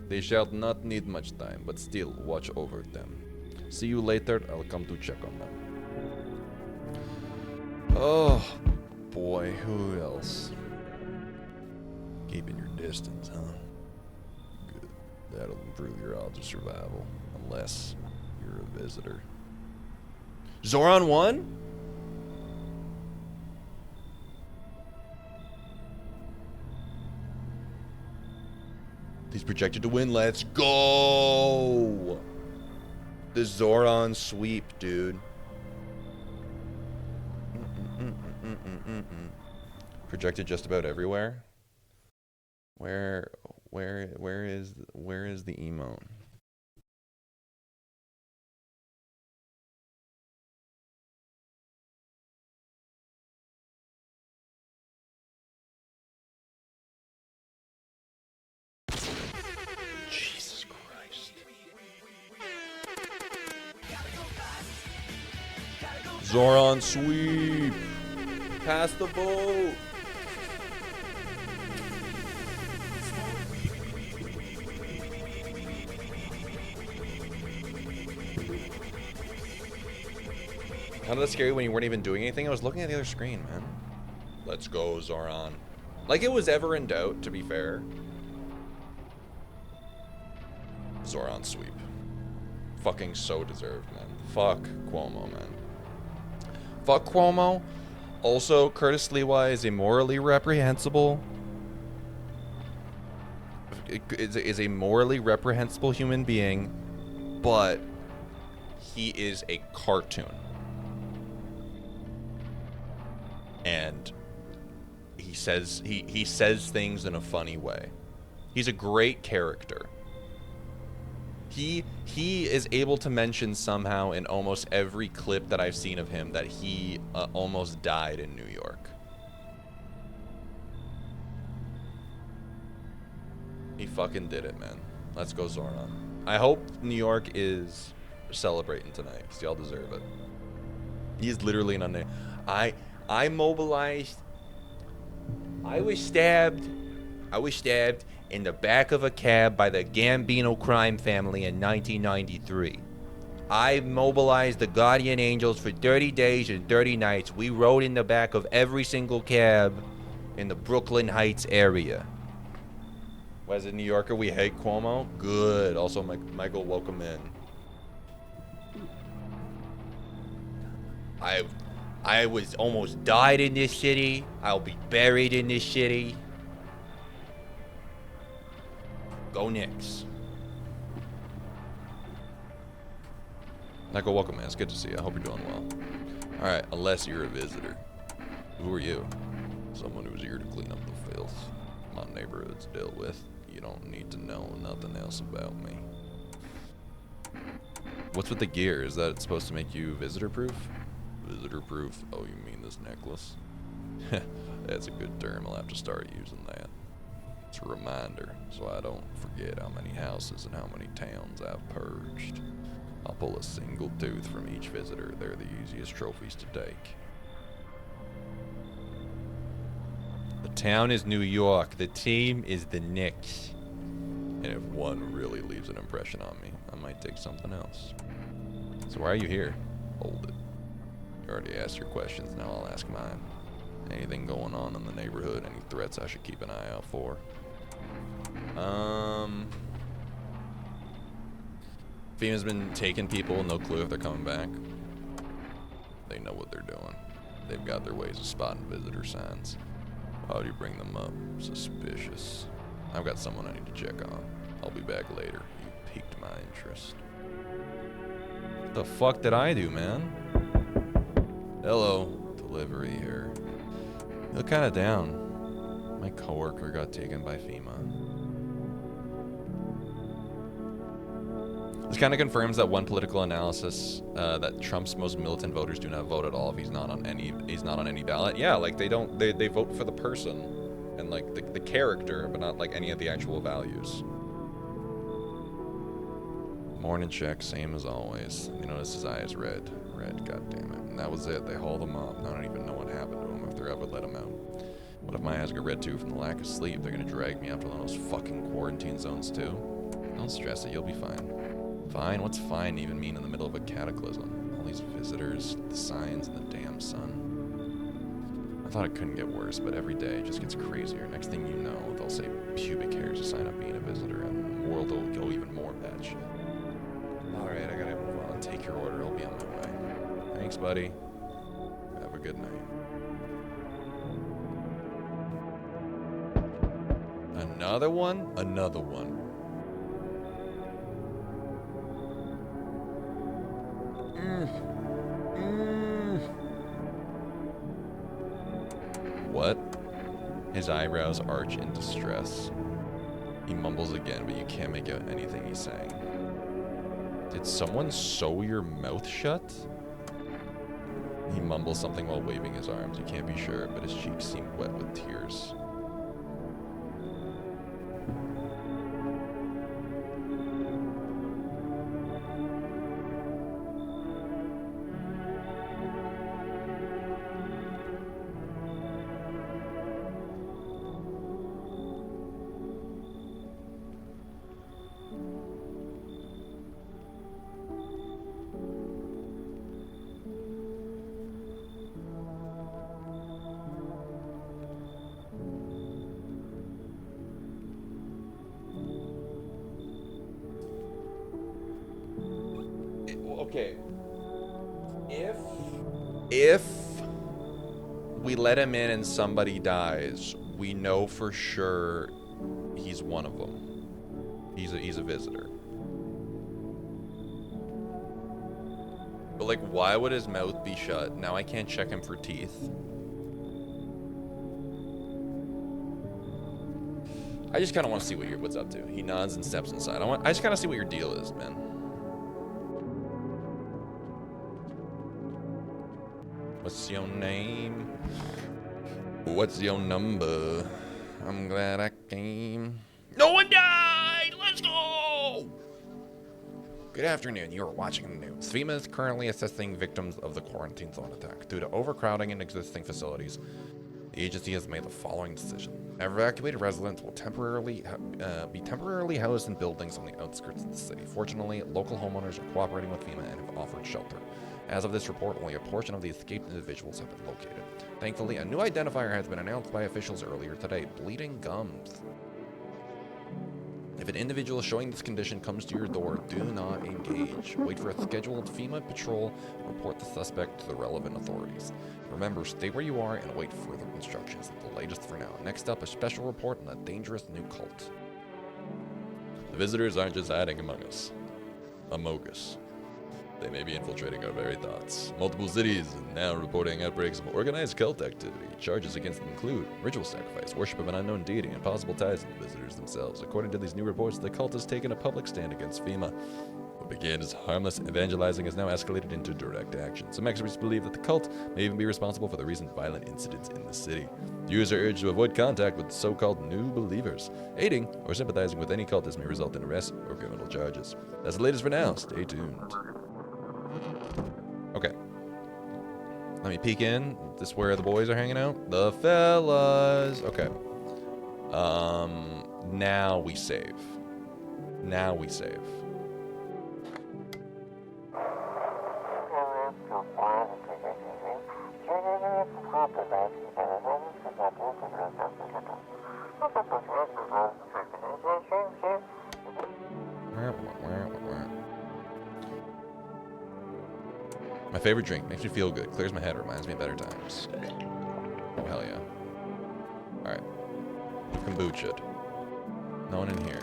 They shall not need much time, but still, watch over them. See you later, I'll come to check on them. Oh, boy, who else? Keeping your distance, huh? Good. That'll improve your odds of survival. Unless you're a visitor. Zoran won? He's projected to win. Let's go! The Zoran sweep, dude. Projected just about everywhere. Where is the emote? Jesus Christ. Zoran sweep. Pass the vote. How did that scare you when you weren't even doing anything? I was looking at the other screen, man. Let's go, Zoran. Like it was ever in doubt, to be fair. Zoran sweep. Fucking so deserved, man. Fuck Cuomo, man. Fuck Cuomo. Also, Curtis Lewa is a morally reprehensible... is a morally reprehensible human being, but he is a cartoon. And he says things in a funny way. He's a great character. He is able to mention somehow in almost every clip that I've seen of him that he almost died in New York. He fucking did it, man. Let's go, Zoran. I hope New York is celebrating tonight, because y'all deserve it. He's literally an unnamed... I mobilized. I was stabbed in the back of a cab by the Gambino crime family in 1993. I mobilized the Guardian Angels for 30 days and 30 nights. We rode in the back of every single cab in the Brooklyn Heights area. As a New Yorker, we hate Cuomo. Good. Also, Michael, welcome in. I was almost died in this city. I'll be buried in this city. Go Knicks. Michael, welcome in. It's good to see you. I hope you're doing well. Alright, unless you're a visitor. Who are you? Someone who's here to clean up the filth my neighborhood's dealt with. You don't need to know nothing else about me. What's with the gear? Is that supposed to make you visitor-proof? Visitor-proof? Oh, you mean this necklace? That's a good term. I'll have to start using that. It's a reminder, so I don't forget how many houses and how many towns I've purged. I'll pull a single tooth from each visitor. They're the easiest trophies to take. The town is New York. The team is the Knicks. And if one really leaves an impression on me, I might take something else. So why are you here? Hold it. You already asked your questions, now I'll ask mine. Anything going on in the neighborhood? Any threats I should keep an eye out for? FEMA's been taking people, no clue if they're coming back. They know what they're doing. They've got their ways of spotting visitor signs. How do you bring them up? Suspicious. I've got someone I need to check on. I'll be back later. You piqued my interest. What the fuck did I do, man? Hello. Delivery here. You look kinda down. My coworker got taken by FEMA. This kind of confirms that one political analysis that Trump's most militant voters do not vote at all if he's not on any ballot. Yeah, like they vote for the person and like the character, but not like any of the actual values. Morning check, same as always. You notice his eyes red, god damn it. And that was it. They hauled him up. I don't even know what happened to him if they're ever let him out. What if my eyes get red too from the lack of sleep? They're gonna drag me out to one of those fucking quarantine zones too. Don't stress it, you'll be fine. Fine? What's fine even mean in the middle of a cataclysm? All these visitors, the signs, and the damn sun. I thought it couldn't get worse, but every day it just gets crazier. Next thing you know, they'll say pubic hairs to sign up being a visitor, and the world will go even more batshit. Alright, I gotta move on. Take your order, I'll be on my way. Thanks, buddy. Have a good night. Another one? Another one. What? His eyebrows arch in distress. He mumbles again, but you can't make out anything he's saying. Did someone sew your mouth shut? He mumbles something while waving his arms. You can't be sure, but his cheeks seem wet with tears. Okay. If we let him in and somebody dies, we know for sure he's one of them. He's a visitor. But like, why would his mouth be shut? Now I can't check him for teeth. I just kind of want to see what's up to. He nods and steps inside. I just kind of see what your deal is, man. What's your name? What's your number? I'm glad I came. No one died! Let's go! Good afternoon. You are watching the news. FEMA is currently assessing victims of the quarantine zone attack. Due to overcrowding in existing facilities, The agency has made the following decision. Evacuated residents will be temporarily housed in buildings on the outskirts of the city. Fortunately, local homeowners are cooperating with FEMA and have offered shelter. As of this report, only a portion of the escaped individuals have been located. Thankfully, a new identifier has been announced by officials earlier today: bleeding gums. If an individual showing this condition comes to your door, do not engage. Wait for a scheduled FEMA patrol and report the suspect to the relevant authorities. Remember, stay where you are and await further instructions. The latest for now. Next up, a special report on a dangerous new cult. The visitors aren't just hiding among us. Amogus. They may be infiltrating our very thoughts. Multiple cities are now reporting outbreaks of organized cult activity. Charges against them include ritual sacrifice, worship of an unknown deity, and possible ties to the visitors themselves. According to these new reports, the cult has taken a public stand against FEMA. What began as harmless evangelizing has now escalated into direct action. Some experts believe that the cult may even be responsible for the recent violent incidents in the city. Viewers are urged to avoid contact with so-called new believers. Aiding or sympathizing with any cultist may result in arrest or criminal charges. That's the latest for now. Stay tuned. Okay. Let me peek in. This is where the boys are hanging out. The fellas. Okay. Now we save. Now we save. My favorite drink. Makes me feel good. Clears my head. Reminds me of better times. Oh, hell yeah. Alright. Kombucha. No one in here.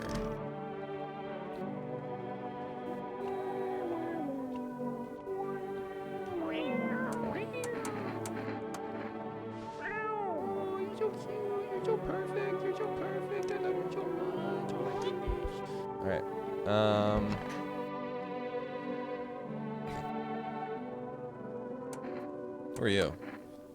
You're so cute. You're so perfect. You're so perfect. I love you so much. Oh my goodness. Alright. Who are you?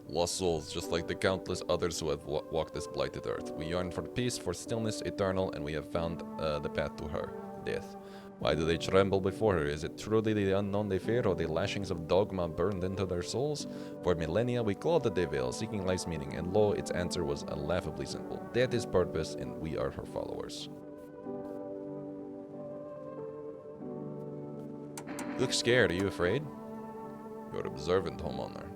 Lost souls, just like the countless others who have walked this blighted earth. We yearn for peace, for stillness eternal, and we have found the path to her, death. Why do they tremble before her? Is it truly the unknown they fear, or the lashings of dogma burned into their souls? For millennia we clawed at the veil, seeking life's meaning, and lo, its answer was laughably simple. Death is purpose, and we are her followers. You look scared. Are you afraid? You're observant, homeowner.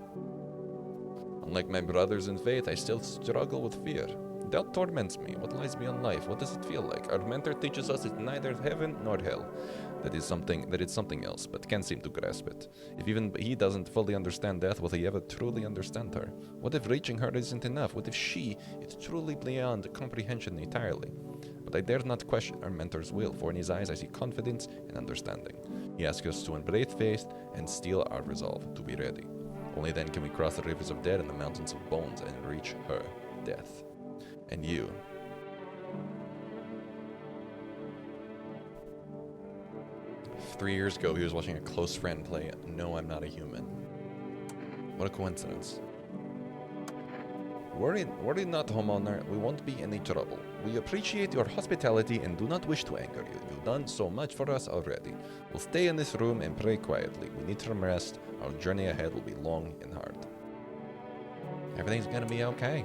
Unlike my brothers in faith, I still struggle with fear. Doubt torments me. What lies beyond life? What does it feel like? Our mentor teaches us it's neither heaven nor hell. That it's something else, but can't seem to grasp it. If even he doesn't fully understand death, will he ever truly understand her? What if reaching her isn't enough? What if she is truly beyond comprehension entirely? But I dare not question our mentor's will, for in his eyes I see confidence and understanding. He asks us to embrace faith and steel our resolve to be ready. Only then can we cross the rivers of death and the mountains of bones and reach her, death. And you. Three years ago, he was watching a close friend play No, I'm Not a Human. What a coincidence. Worry not, homeowner. We won't be any trouble. We appreciate your hospitality and do not wish to anger you. You've done so much for us already. We'll stay in this room and pray quietly. We need some rest. Our journey ahead will be long and hard. Everything's gonna be okay.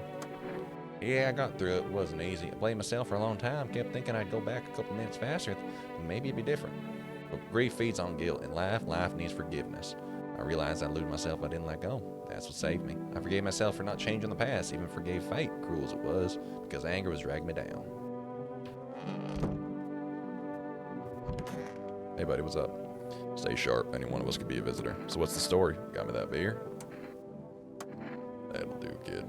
Yeah, I got through it. It wasn't easy. I blamed myself for a long time. Kept thinking I'd go back a couple minutes faster. Maybe it'd be different. But grief feeds on guilt, and life needs forgiveness. I realized I'd lose myself if I didn't let go. That's what saved me. I forgave myself for not changing the past, even forgave fate, cruel as it was, because anger was dragging me down. Hey buddy, what's up? Stay sharp, any one of us could be a visitor. So what's the story? Got me that beer? That'll do, kid.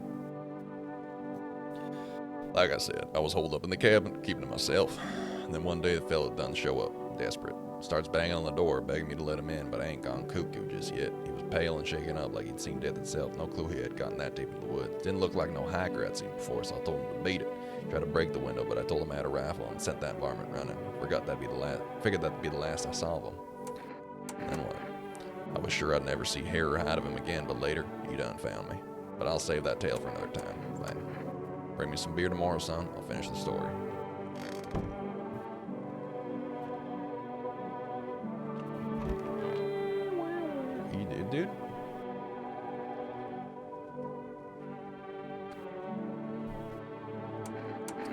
Like I said, I was holed up in the cabin, keeping to myself. And then one day the fella done show up, desperate. Starts banging on the door, begging me to let him in, but I ain't gone cuckoo just yet. He was pale and shaken up like he'd seen death itself. No clue he had gotten that deep in the woods. Didn't look like no hiker I'd seen before, so I told him to beat it. Tried to break the window, but I told him I had a rifle and sent that varmint running. Figured that'd be the last I saw of him. Then what? I was sure I'd never see hair or hide of him again, but later, he done found me. But I'll save that tale for another time. Fine. Bring me some beer tomorrow, son. I'll finish the story. You did, dude?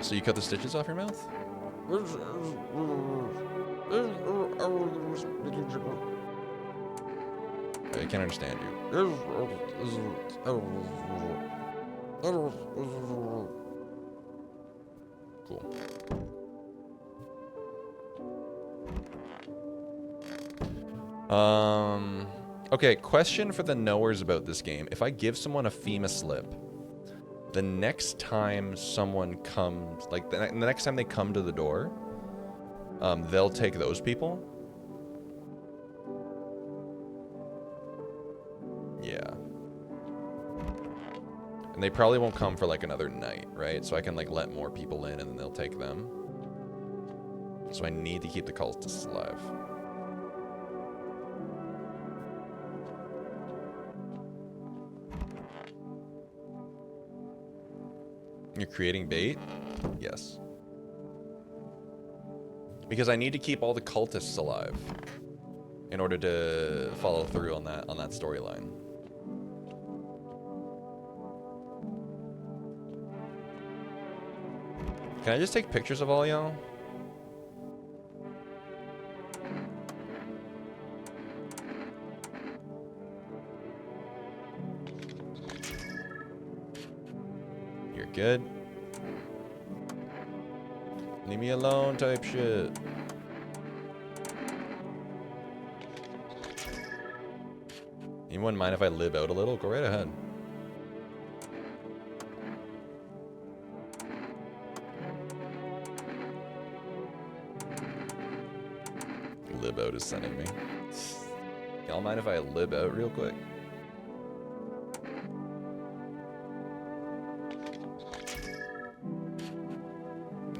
So you cut the stitches off your mouth? I can't understand you. Cool. Okay, question for the knowers about this game. If I give someone a FEMA slip, the next time someone comes, like the next time they come to the door, they'll take those people? Yeah. And they probably won't come for like another night, right? So I can like let more people in and then they'll take them. So I need to keep the cultists alive. You're creating bait? Yes. Because I need to keep all the cultists alive in order to follow through on that storyline. Can I just take pictures of all y'all? You're good. Leave me alone type shit. Anyone mind if I live out a little? Go right ahead. Live out is sending me. Y'all mind if I live out real quick?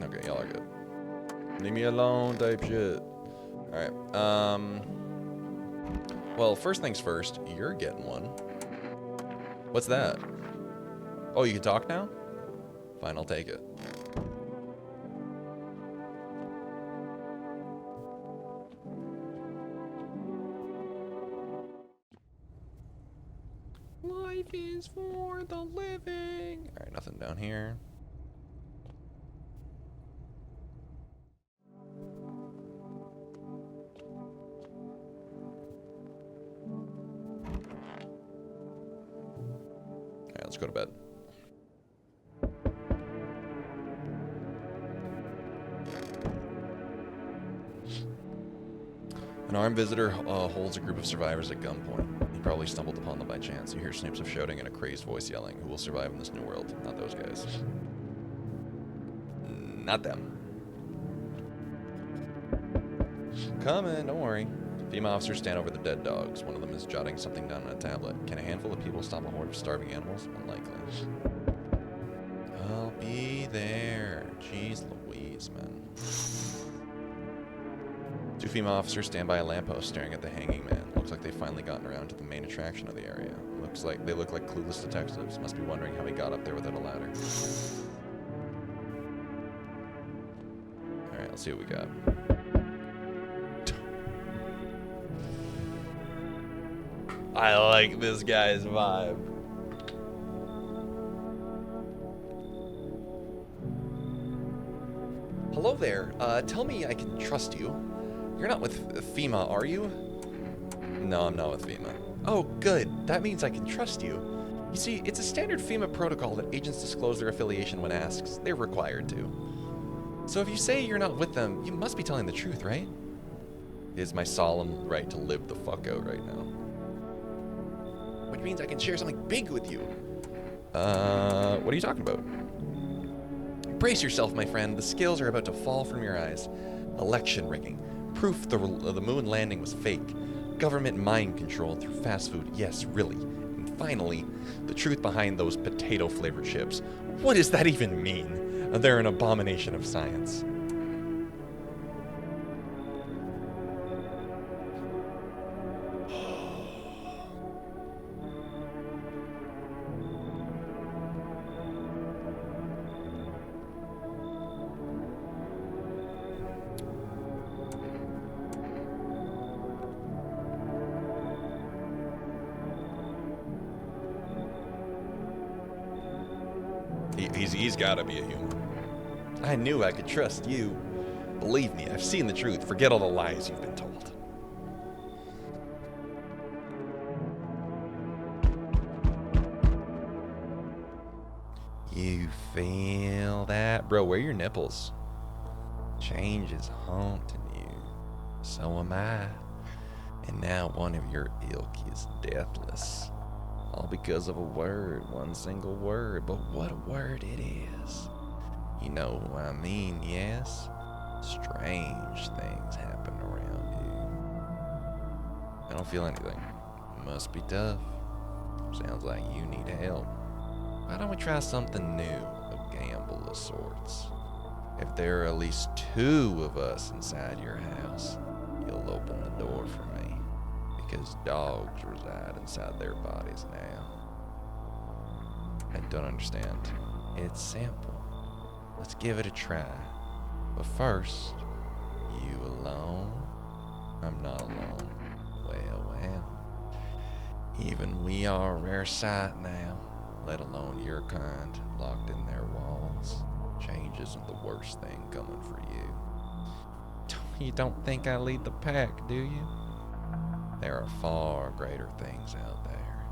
Okay, y'all are good. Leave me alone type shit. Alright, well, first things first, you're getting one. What's that? Oh, you can talk now? Fine, I'll take it. Life is for the living. Alright, nothing down here. Alright, let's go to bed. An armed visitor holds a group of survivors at gunpoint. He probably stumbled upon them by chance. You hear snoops of shouting and a crazed voice yelling. Who will survive in this new world? Not those guys. Not them. Coming, don't worry. FEMA officers stand over the dead dogs. One of them is jotting something down on a tablet. Can a handful of people stop a horde of starving animals? Unlikely. I'll be there. Jeez Louise, man. Two FEMA officers stand by a lamppost staring at the hanging man. Looks like they've finally gotten around to the main attraction of the area. Looks like they look like clueless detectives. Must be wondering how he got up there without a ladder. Alright, let's see what we got. I like this guy's vibe. Hello there. Tell me I can trust you. You're not with FEMA, are you? No, I'm not with FEMA. Oh, good. That means I can trust you. You see, it's a standard FEMA protocol that agents disclose their affiliation when asked. They're required to. So if you say you're not with them, you must be telling the truth, right? It is my solemn right to live the fuck out right now. Which means I can share something big with you. What are you talking about? Brace yourself, my friend. The scales are about to fall from your eyes. Election rigging. Proof the moon landing was fake. Government mind control through fast food. Yes, really. And finally, the truth behind those potato-flavored chips. What does that even mean? They're an abomination of science. He's got to be a human. I knew I could trust you. Believe me, I've seen the truth. Forget all the lies you've been told. You feel that? Bro, where are your nipples? Change is haunting you. So am I. And now one of your ilk is deathless. All because of a word, one single word. But what a word it is. You know what I mean, yes? Strange things happen around you. I don't feel anything. Must be tough. Sounds like you need help. Why don't we try something new? A gamble of sorts. If there are at least 2 of us inside your house, you'll open the door for me. Because dogs reside inside their bodies now. I don't understand. It's simple. Let's give it a try. But first, you alone? I'm not alone. Well. Even we are a rare sight now, let alone your kind, locked in their walls. Change isn't the worst thing coming for you. You don't think I lead the pack, do you? There are far greater things out there.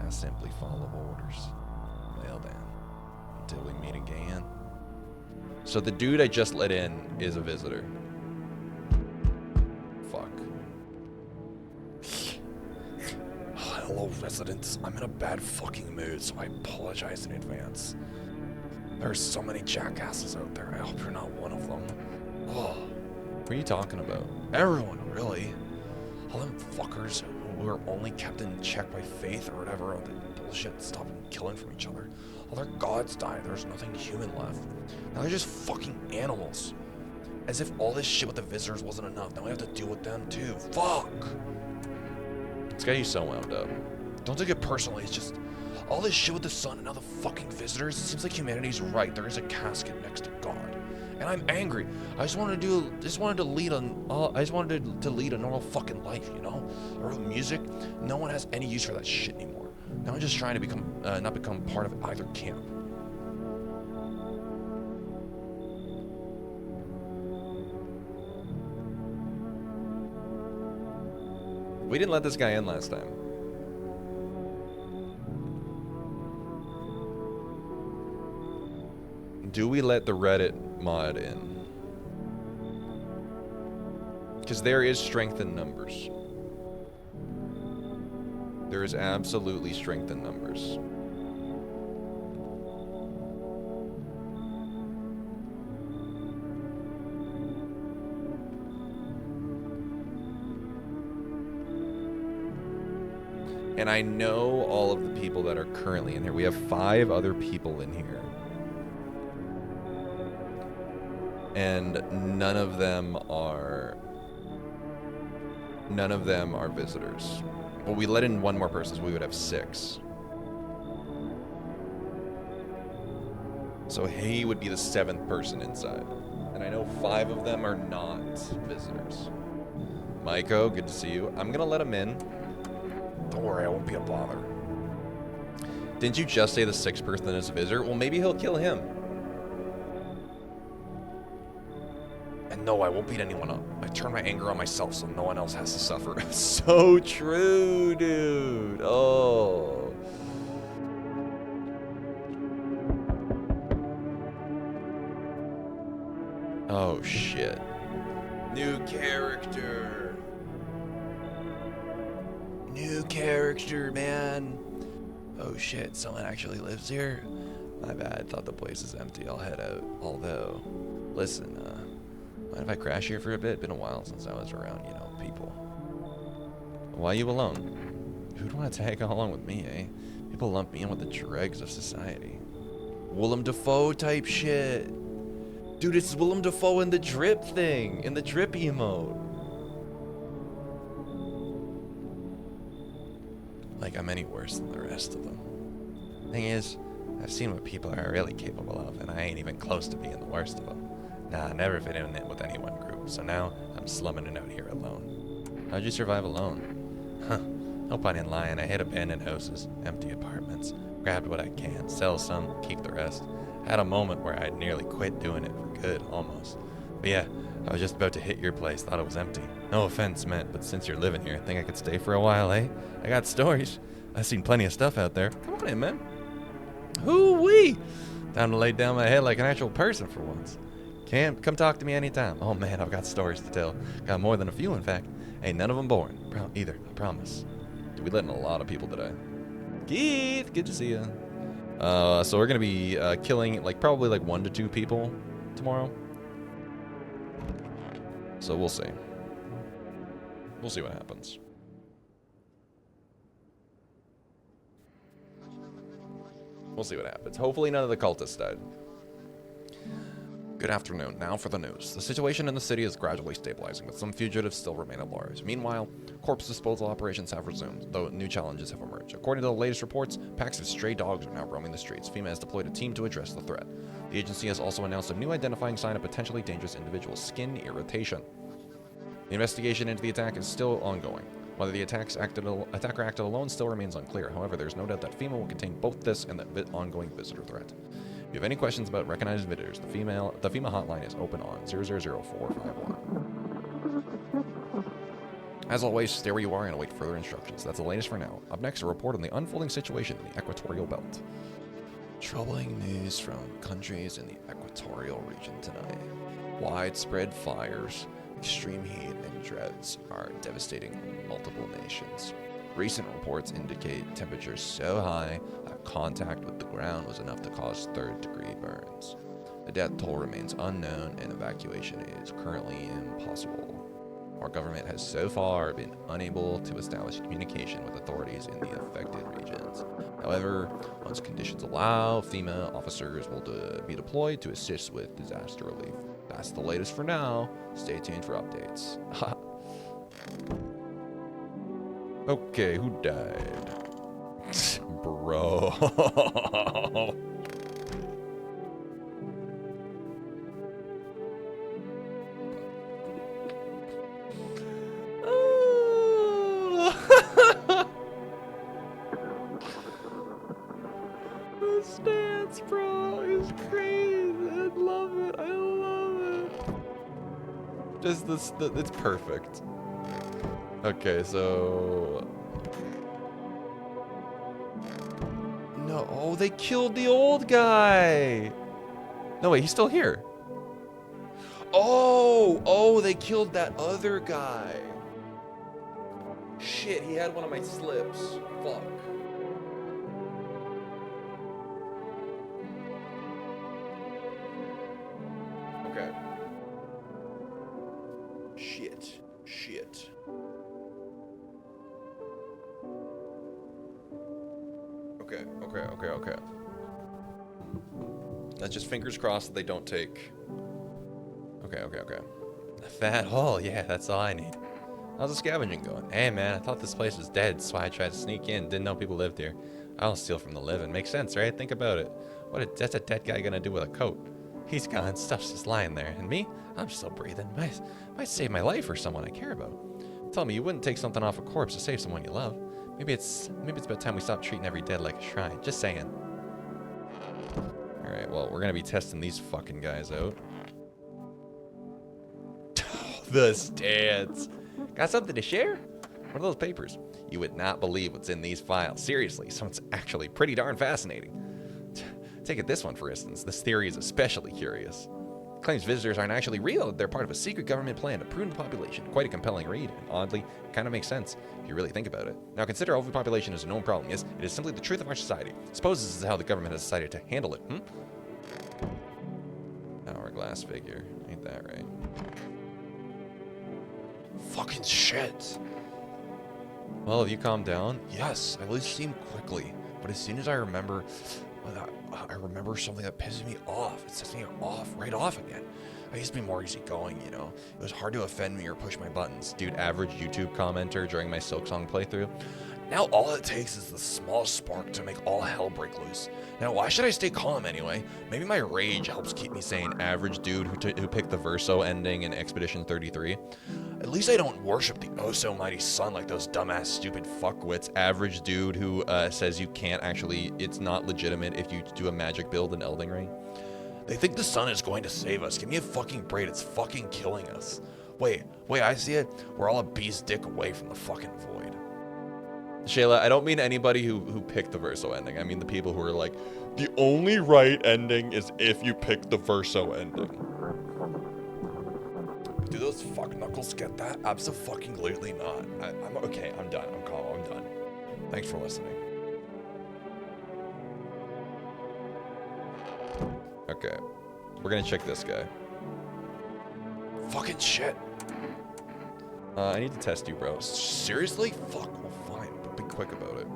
I simply follow orders. Well then, until we meet again. So the dude I just let in is a visitor. Fuck. Hello, residents. I'm in a bad fucking mood, so I apologize in advance. There are so many jackasses out there. I hope you're not one of them. Oh, What are you talking about? everyone, really. All them fuckers who are only kept in check by faith or whatever, or the bullshit, stopping killing from each other. All their gods died. There's nothing human left. Now they're just fucking animals. As if all this shit with the visitors wasn't enough. Now we have to deal with them too. Fuck. It's got you so wound up. Don't take it personally. It's just all this shit with the sun and now the fucking visitors. It seems like humanity's right. There is a casket next to God, and I'm angry. I just wanted to lead a normal fucking life, you know. I wrote music. No one has any use for that shit anymore. Now I'm just trying to not become part of either camp. We didn't let this guy in last time. Do we let the Reddit mod in? Because there is strength in numbers. There is absolutely strength in numbers. And I know all of the people that are currently in here. We have 5 other people in here. And none of them are visitors. Well, we let in 1 more person, so we would have 6. So he would be the 7th person inside. And I know 5 of them are not visitors. Maiko, good to see you. I'm gonna let him in. Don't worry, I won't be a bother. Didn't you just say the 6th person is a visitor? Well, maybe he'll kill him. And no, I won't beat anyone up. I turn my anger on myself so no one else has to suffer. So true, dude. Oh. Oh, shit. New character. New character, man. Oh, shit. Someone actually lives here? My bad. Thought the place is empty. I'll head out. Although, listen, mind if I crash here for a bit? Been a while since I was around, you know, people. Why you alone? Who'd want to tag along with me, eh? People lump me in with the dregs of society. Willem Dafoe type shit. Dude, it's Willem Dafoe in the drip thing, in the drip emote. Like I'm any worse than the rest of them. Thing is, I've seen what people are really capable of, and I ain't even close to being the worst of them. Nah, I never fit in with any one group, so now I'm slumming it out here alone. How'd you survive alone? Huh, hope I didn't lie and I hit abandoned houses, empty apartments, Grabbed what I can, sell some, keep the rest. Had a moment where I nearly quit doing it for good, almost. But yeah, I was just about to hit your place, thought it was empty. No offense meant, but since you're living here, think I could stay for a while, eh? I got stories. I've seen plenty of stuff out there. Come on in, man. Hoo-wee! Time to lay down my head like an actual person for once. Come talk to me anytime. Oh man, I've got stories to tell. Got more than a few, in fact. Ain't none of them boring. Either, I promise. We let in a lot of people today. Keith, good to see you. So we're gonna be killing probably 1 to 2 people tomorrow. So we'll see. We'll see what happens. We'll see what happens. Hopefully none of the cultists died. Good afternoon. Now for the news. The situation in the city is gradually stabilizing, but some fugitives still remain at large. Meanwhile, corpse disposal operations have resumed, though new challenges have emerged. According to the latest reports, packs of stray dogs are now roaming the streets. FEMA has deployed a team to address the threat. The agency has also announced a new identifying sign of potentially dangerous individuals: skin irritation. The investigation into the attack is still ongoing. Whether the attacker acted alone still remains unclear. However, there is no doubt that FEMA will contain both this and the ongoing visitor threat. If you have any questions about recognized visitors, the FEMA hotline is open on 000451. As always, stay where you are and await further instructions. That's the latest for now. Up next, a report on the unfolding situation in the equatorial belt. Troubling news from countries in the equatorial region tonight. Widespread fires, extreme heat, and droughts are devastating multiple nations. Recent reports indicate temperatures so high that contact with the ground was enough to cause third-degree burns. The death toll remains unknown and evacuation is currently impossible. Our government has so far been unable to establish communication with authorities in the affected regions. However, once conditions allow, FEMA officers will be deployed to assist with disaster relief. That's the latest for now. Stay tuned for updates. Okay, who died? Bro. This dance, bro, is crazy. I love it. I love it. Just it's perfect. Okay, so... No, oh, they killed the old guy! No, wait, he's still here. Oh, they killed that other guy. Shit, he had one of my slips. Fuck. Okay. Shit. Okay. That's just fingers crossed that they don't take... Okay. A fat hole, yeah, that's all I need. How's the scavenging going? Hey man, I thought this place was dead, so I tried to sneak in. Didn't know people lived here. I don't steal from the living. Makes sense, right? Think about it. That's a dead guy gonna do with a coat? He's gone, stuff's just lying there. And me? I'm still breathing. Might save my life for someone I care about. Tell me, you wouldn't take something off a corpse to save someone you love. Maybe it's about time we stop treating every dead like a shrine. Just saying. Alright, well, we're gonna be testing these fucking guys out. The stance. Got something to share? What are those papers? You would not believe what's in these files. Seriously, sounds actually pretty darn fascinating. Take it this one, for instance. This theory is especially curious. Claims visitors aren't actually real. They're part of a secret government plan to prune the population. Quite a compelling read, and oddly, it kind of makes sense if you really think about it. Now, consider overpopulation is a known problem. Yes, it is simply the truth of our society. Suppose this is how the government has decided to handle it, Hourglass figure. Ain't that right? Fucking shit. Well, have you calmed down? Yes, I lose steam quickly, but as soon as I remember something that pisses me off. It sets me right off again. I used to be more easygoing, you know. It was hard to offend me or push my buttons. Dude, average YouTube commenter during my Silksong playthrough. Now all it takes is the small spark to make all hell break loose. Now why should I stay calm anyway? Maybe my rage helps keep me sane. Average dude who picked the Verso ending in Expedition 33. At least I don't worship the oh so mighty sun like those dumbass stupid Fuckwits, average dude who says you can't actually, it's not legitimate if you do a magic build in Elden Ring. They think the sun is going to save us. Give me a fucking break. It's fucking killing us. Wait, I see it. We're all a bee's dick away from the fucking void. Shayla, I don't mean anybody who picked the Verso ending. I mean the people who are like, the only right ending is if you pick the Verso ending. Do those fuck knuckles get that? Abso-fucking-lutely not. I'm okay. I'm done. I'm calm. I'm done. Thanks for listening. Okay, we're gonna check this guy. Fucking shit. I need to test you, bro. Seriously? Fuck. Well, fine. But be quick about it.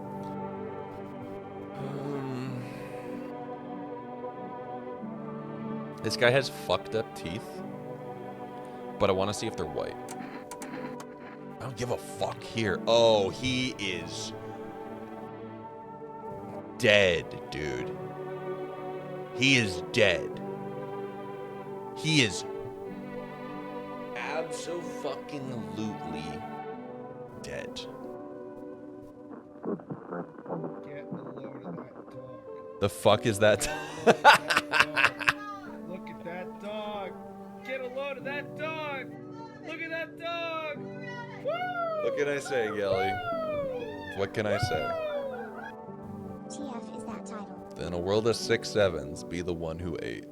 This guy has fucked up teeth, but I want to see if they're white. I don't give a fuck. Here. Oh, he is dead, dude. He is dead. He is abso-fucking-lutely dead. Get a load of that dog. The fuck is that? Look at that dog. Get a load of that dog. Look at that dog. Woo! What can I say, Gelly? What can I say? TF is that title. In a world of 6-7s, be the one who ate.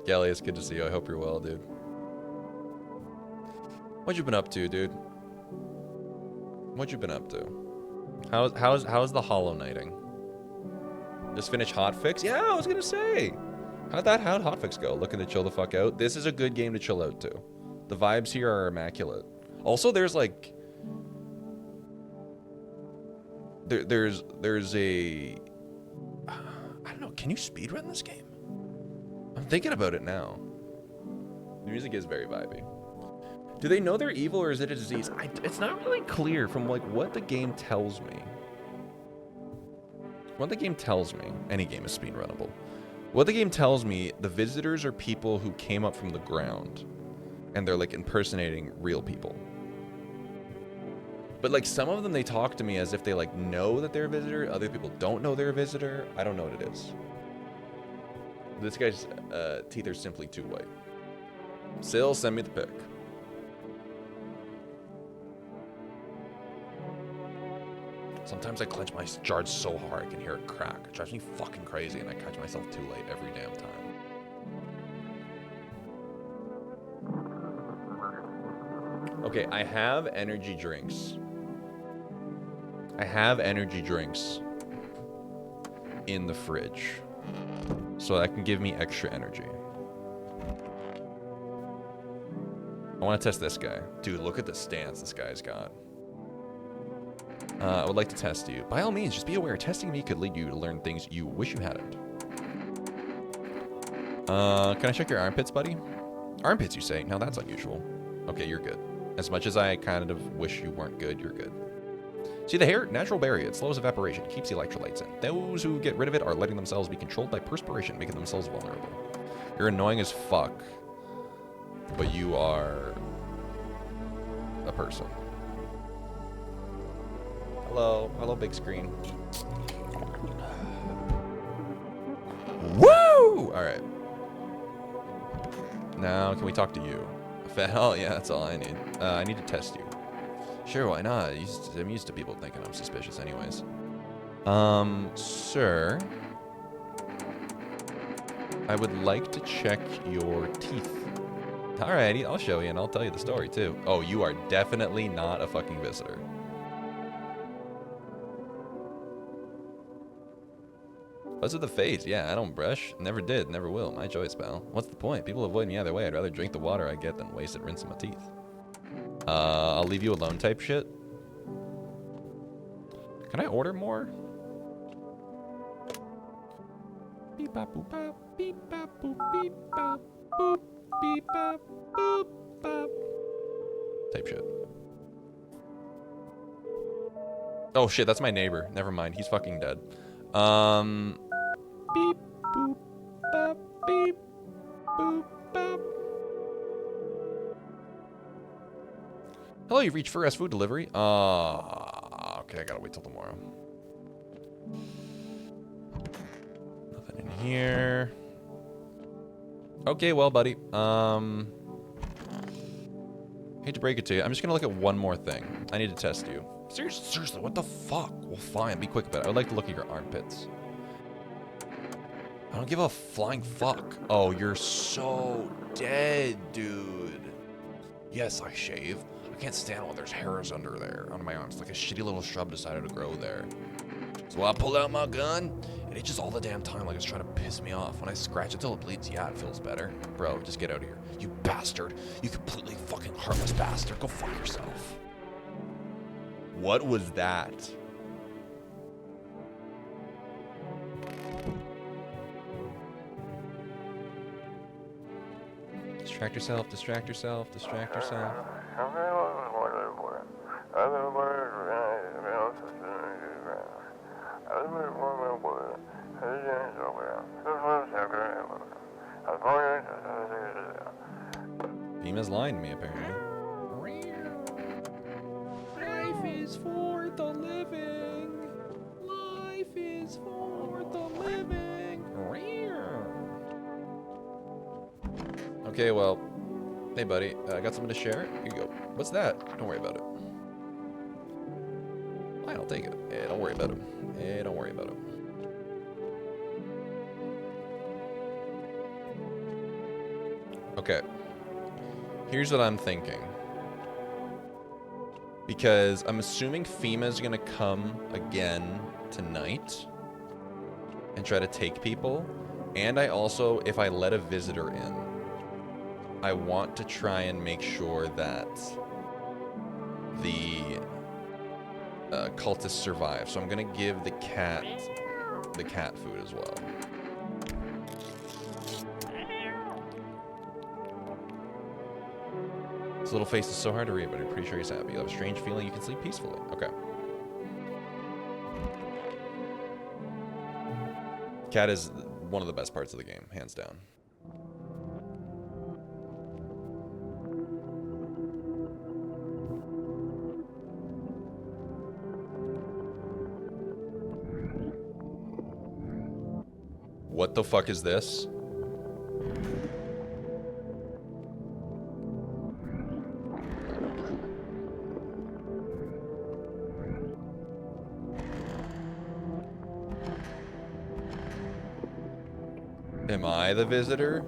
Gelly, it's good to see you. I hope you're well, dude. What you been up to, dude? What you been up to? How's the Hollow Knighting? Just finished Hotfix? Yeah, I was gonna say. How'd Hotfix go? Looking to chill the fuck out? This is a good game to chill out to. The vibes here are immaculate. Also, there's like... There's a... I don't know, can you speedrun this game? I'm thinking about it now. The music is very vibey. Do they know they're evil or is it a disease? It's not really clear from like what the game tells me. What the game tells me, any game is speedrunnable. What the game tells me, the visitors are people who came up from the ground and they're like impersonating real people. But like some of them, they talk to me as if they like know that they're a visitor. Other people don't know they're a visitor. I don't know what it is. This guy's teeth are simply too white. Sil, send me the pic. Sometimes I clench my jars so hard I can hear it crack. It drives me fucking crazy and I catch myself too late every damn time. Okay, I have energy drinks. I have energy drinks in the fridge. So that can give me extra energy. I want to test this guy. Dude, look at the stance this guy's got. I would like to test you. By all means, just be aware, testing me could lead you to learn things you wish you hadn't. Can I check your armpits, buddy? Armpits, you say? Now that's unusual. Okay, you're good. As much as I kind of wish you weren't good, you're good. See the hair? Natural barrier. It slows evaporation, keeps the electrolytes in. Those who get rid of it are letting themselves be controlled by perspiration, making themselves vulnerable. You're annoying as fuck, but you are a person. Hello. Hello, big screen. Woo! Alright. Now, can we talk to you? Oh, yeah, that's all I need. I need to test you. Sure, why not? I'm used to people thinking I'm suspicious anyways. Sir. I would like to check your teeth. Alrighty, I'll show you and I'll tell you the story too. Oh, you are definitely not a fucking visitor. What's with the face? Yeah, I don't brush. Never did, never will. My choice, pal. What's the point? People avoid me either way. I'd rather drink the water I get than waste it rinsing my teeth. I'll leave you alone type shit. Can I order more? Beep bop boop bop, beep bop boop beep bop boop beep bop boop bop. Type shit. Oh shit, that's my neighbor. Never mind, he's fucking dead. Beep boop bop beep boop bop. Hello, you've reached Fast Food Delivery. Okay, I gotta wait till tomorrow. Nothing in here. Okay, well, buddy. Hate to break it to you. I'm just gonna look at one more thing. I need to test you. Seriously, what the fuck? Well, fine. Be quick about it. I would like to look at your armpits. I don't give a flying fuck. Oh, you're so dead, dude. Yes, I shave. I can't stand when there's hairs under there, on my arms. Like a shitty little shrub decided to grow there. So I pull out my gun, and it just all the damn time like it's trying to piss me off. When I scratch it till it bleeds, yeah, it feels better. Bro, just get out of here. You bastard. You completely fucking heartless bastard. Go fuck yourself. What was that? Distract yourself, distract yourself, distract yourself. Beema's lying to me, apparently. Life is for the living. Life is for the living. Okay, well, hey, buddy. I got something to share. Here you go. What's that? Don't worry about it. Fine, I'll take it. Hey, don't worry about it. Hey, don't worry about it. Okay. Here's what I'm thinking. Because I'm assuming FEMA's gonna come again tonight and try to take people. And I also, if I let a visitor in, I want to try and make sure that the cultists survive. So I'm gonna give the cat food as well. His little face is so hard to read, but I'm pretty sure he's happy. You have a strange feeling you can sleep peacefully. Okay. Cat is one of the best parts of the game, hands down. What the fuck is this? Am I the visitor?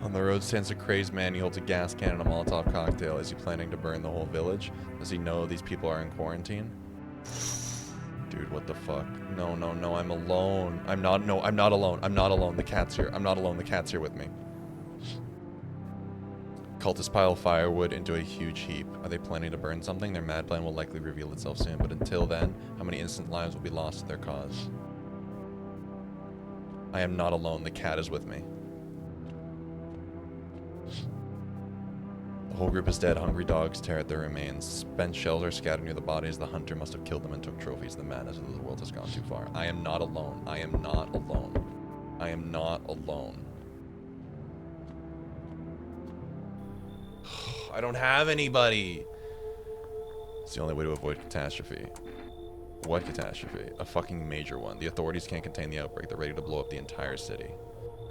On the road stands a crazed man. He holds a gas can and a Molotov cocktail. Is he planning to burn the whole village? Does he know these people are in quarantine? Dude, what the fuck? No, no, no, I'm alone. I'm not alone. I'm not alone. The cat's here. I'm not alone. The cat's here with me. Cultists pile firewood into a huge heap. Are they planning to burn something? Their mad plan will likely reveal itself soon, but until then, how many innocent lives will be lost to their cause? I am not alone. The cat is with me. The whole group is dead. Hungry dogs tear at their remains. Spent shells are scattered near the bodies. The hunter must have killed them and took trophies. The madness of the world has gone too far. I am not alone. I am not alone. I am not alone. I don't have anybody. It's the only way to avoid catastrophe. What catastrophe? A fucking major one. The authorities can't contain the outbreak. They're ready to blow up the entire city.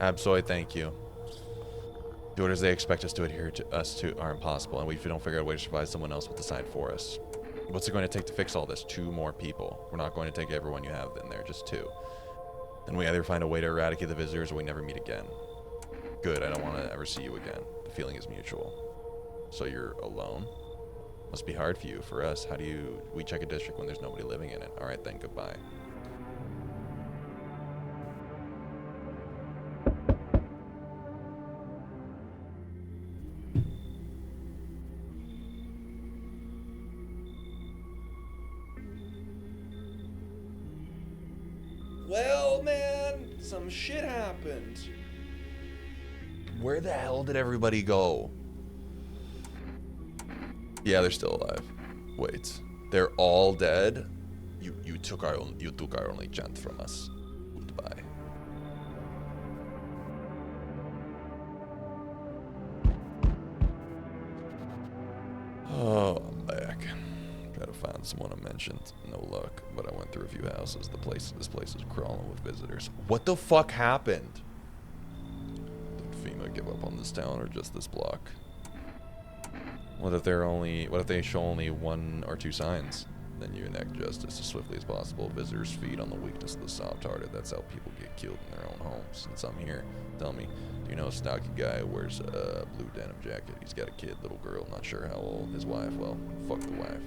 Absolutely, thank you. The orders they expect us to adhere to are impossible, and if we don't figure out a way to survive, someone else will decide for us. What's it going to take to fix all this? 2 more people. We're not going to take everyone you have in there, just 2. Then we either find a way to eradicate the visitors or we never meet again. Good, I don't want to ever see you again. The feeling is mutual. So you're alone? Must be hard for you. For us, how do you... We check a district when there's nobody living in it. Alright then, goodbye. Well, man, some shit happened. Where the hell did everybody go? Yeah, they're still alive. Wait, they're all dead? You took our only chance from us. Goodbye. Oh, I'm back. Try to find someone I mentioned. No luck, but I went through a few houses. This place is crawling with visitors. What the fuck happened? Did FEMA give up on this town or just this block? What if they show only 1 or 2 signs? Then you enact justice as swiftly as possible. Visitors feed on the weakness of the soft-hearted. That's how people get killed in their own homes. Since I'm here, tell me, do you know a stocky guy who wears a blue denim jacket? He's got a kid, little girl, not sure how old. His wife, well, fuck the wife.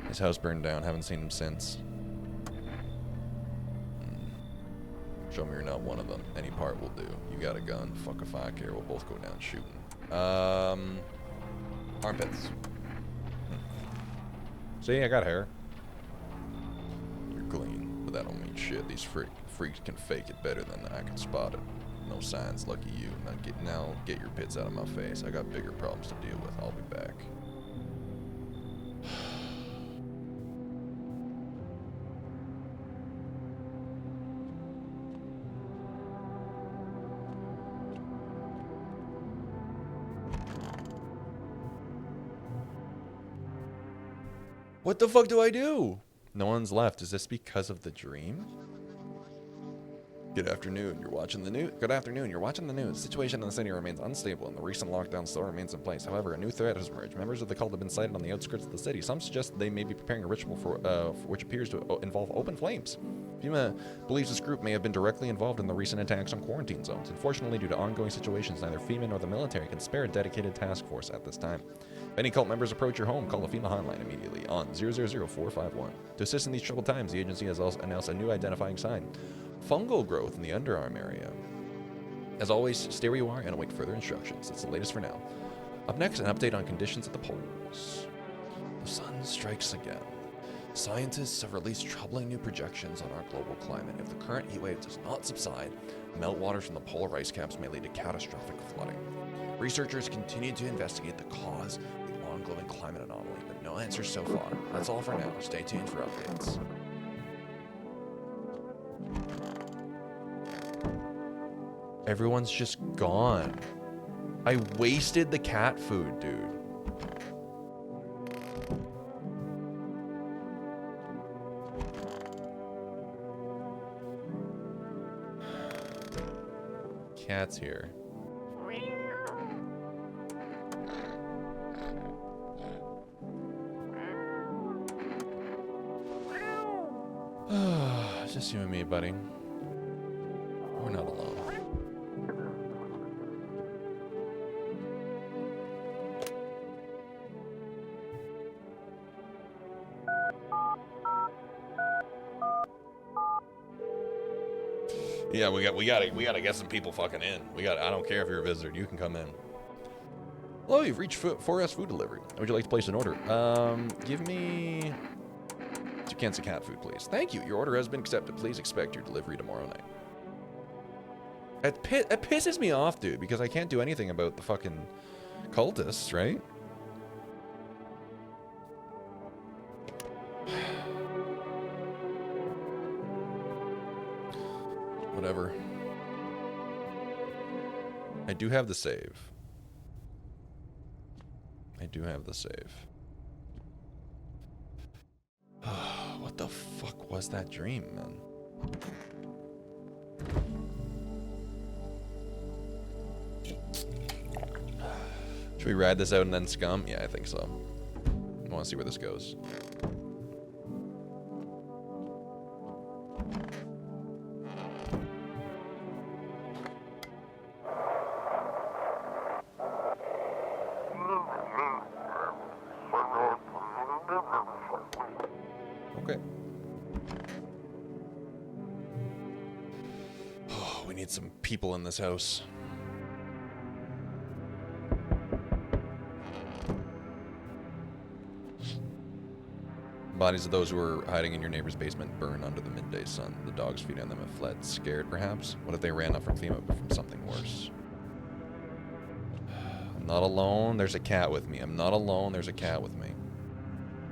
His house burned down, haven't seen him since. Show me you're not one of them. Any part will do. You got a gun, fuck if I care, we'll both go down shooting. Armpits. See, I got hair. You're clean, but that don't mean shit. These freaks can fake it better than I can spot it. No signs, lucky you. Now get your pits out of my face. I got bigger problems to deal with. I'll be back. What the fuck do I do? No one's left. Is this because of the dream? Good afternoon. You're watching the news. Good afternoon. You're watching the news. The situation in the city remains unstable, and the recent lockdown still remains in place. However, a new threat has emerged. Members of the cult have been sighted on the outskirts of the city. Some suggest they may be preparing a ritual for which appears to involve open flames. FEMA believes this group may have been directly involved in the recent attacks on quarantine zones. Unfortunately, due to ongoing situations, neither FEMA nor the military can spare a dedicated task force at this time. If any cult members approach your home, call the FEMA hotline immediately on 000451. To assist in these troubled times, the agency has also announced a new identifying sign: fungal growth in the underarm area. As always, stay where you are and await further instructions. That's the latest for now. Up next, an update on conditions at the poles. The sun strikes again. Scientists have released troubling new projections on our global climate. If the current heat wave does not subside, meltwaters from the polar ice caps may lead to catastrophic flooding. Researchers continue to investigate the cause of the ongoing climate anomaly, but no answers so far. That's all for now. Stay tuned for updates. Everyone's just gone. I wasted the cat food, dude. Cat's here. It's just you and me, buddy. We're not alone. Yeah, we gotta get some people fucking in. I don't care if you're a visitor, you can come in. Hello, you've reached 4S food delivery. Would you like to place an order? Give me 2 cans of cat food, please. Thank you. Your order has been accepted. Please expect your delivery tomorrow night. It pisses me off, dude, because I can't do anything about the fucking cultists, right? Whatever. I do have the save. What the fuck was that dream, man? Should we ride this out and then scum? Yeah, I think so. I want to see where this goes. Okay. Oh, we need some people in this house. Bodies of those who were hiding in your neighbor's basement burn under the midday sun. The dogs feeding on them have fled, scared perhaps. What if they ran up from FEMA but from something worse? I'm not alone, there's a cat with me. I'm not alone, there's a cat with me.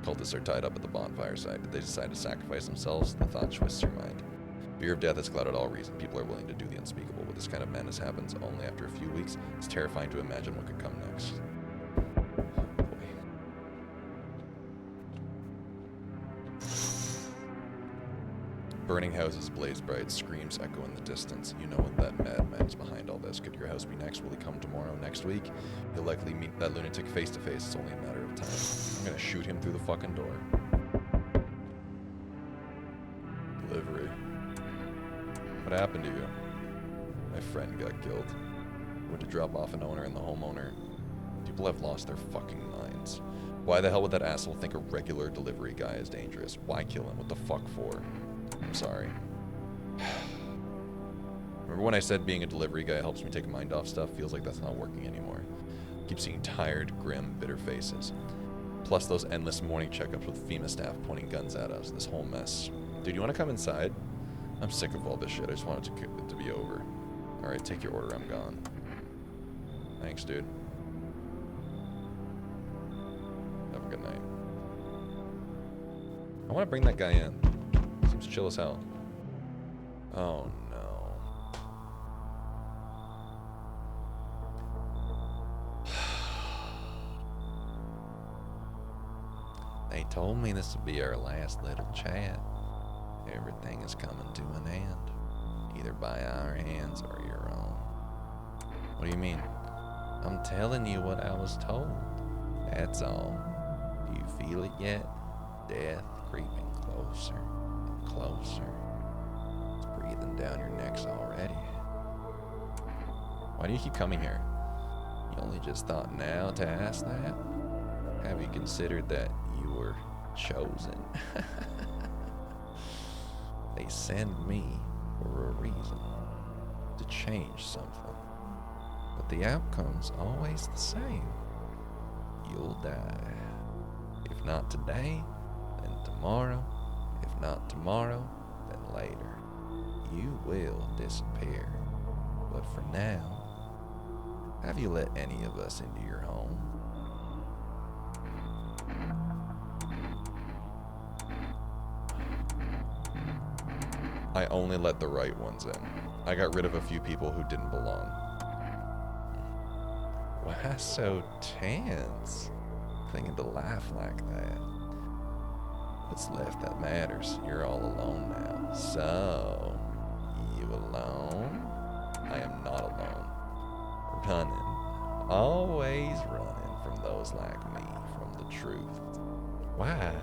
Cultists are tied up at the bonfire site. Did they decide to sacrifice themselves? The thought twists your mind. Fear of death has clouded all reason. People are willing to do the unspeakable. But this kind of madness happens only after a few weeks. It's terrifying to imagine what could come next. Burning houses blaze bright, screams echo in the distance. You know that madman is behind all this. Could your house be next? Will he come tomorrow, next week? You'll likely meet that lunatic face to face. It's only a matter of time. I'm gonna shoot him through the fucking door. Delivery. What happened to you? My friend got killed. Went to drop off an owner and the homeowner. People have lost their fucking minds. Why the hell would that asshole think a regular delivery guy is dangerous? Why kill him? What the fuck for? I'm sorry. Remember when I said being a delivery guy helps me take my mind off stuff? Feels like that's not working anymore. Keep seeing tired, grim, bitter faces. Plus those endless morning checkups with FEMA staff pointing guns at us. This whole mess. Dude, you want to come inside? I'm sick of all this shit. I just want it to be over. Alright, take your order. I'm gone. Thanks, dude. Have a good night. I want to bring that guy in. Seems chill as hell. Oh no. They told me this would be our last little chat. Everything is coming to an end. Either by our hands or your own. What do you mean? I'm telling you what I was told. That's all. Do you feel it yet? Death creeping closer. Closer. It's breathing down your necks already. Why do you keep coming here? You only just thought now to ask that? Have you considered that you were chosen? They send me for a reason. To change something. But the outcome's always the same. You'll die. If not today, then tomorrow. If not tomorrow, then later. You will disappear. But for now, have you let any of us into your home? I only let the right ones in. I got rid of a few people who didn't belong. Why so tense? Thinking to laugh like that. What's left that matters? You're all alone now. So, you alone? I am not alone. Running. Always running from those like me, from the truth. Why?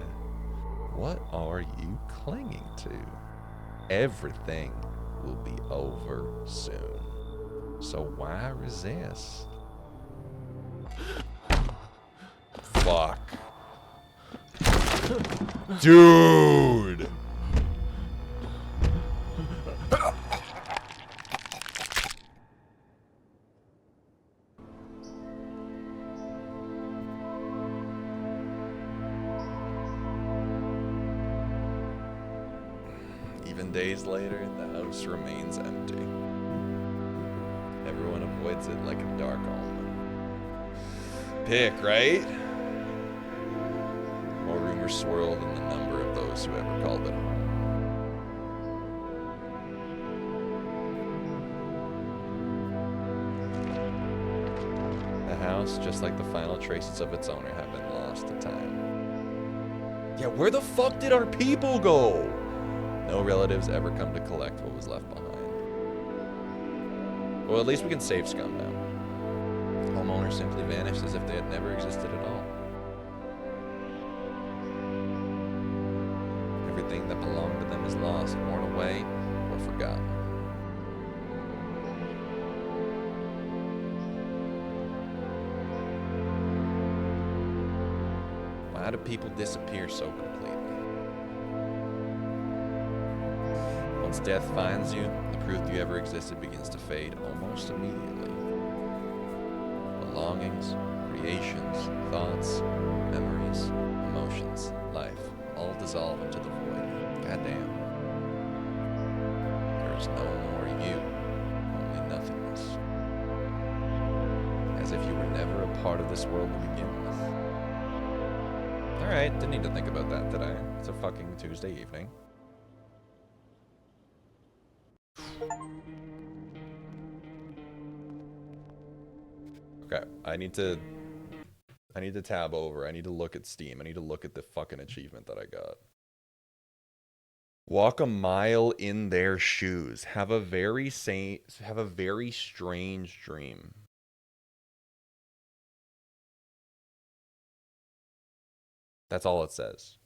What are you clinging to? Everything will be over soon. So why resist? Fuck. Dude! Even days later, the house remains empty. Everyone avoids it like a dark omen. Pick, right? More rumors swirl than the number of those who ever called it home. The house, just like the final traces of its owner, have been lost to time. Yeah, where the fuck did our people go? No relatives ever come to collect what was left behind. Well, at least we can save scum now. Homeowners simply vanished as if they had never existed at all. Everything that belonged to them is lost, worn away, or forgotten. Why do people disappear so completely? Once death finds you, the proof you ever existed begins to fade almost immediately. Belongings, creations, thoughts, memories, emotions, life, all dissolve into the void. Goddamn. There is no more you, only nothingness. As if you were never a part of this world to begin with. Alright, didn't need to think about that today. It's a fucking Tuesday evening. Okay, I need to tab over. I need to look at Steam. I need to look at the fucking achievement that I got. Walk a mile in their shoes. Have a very strange dream. That's all it says.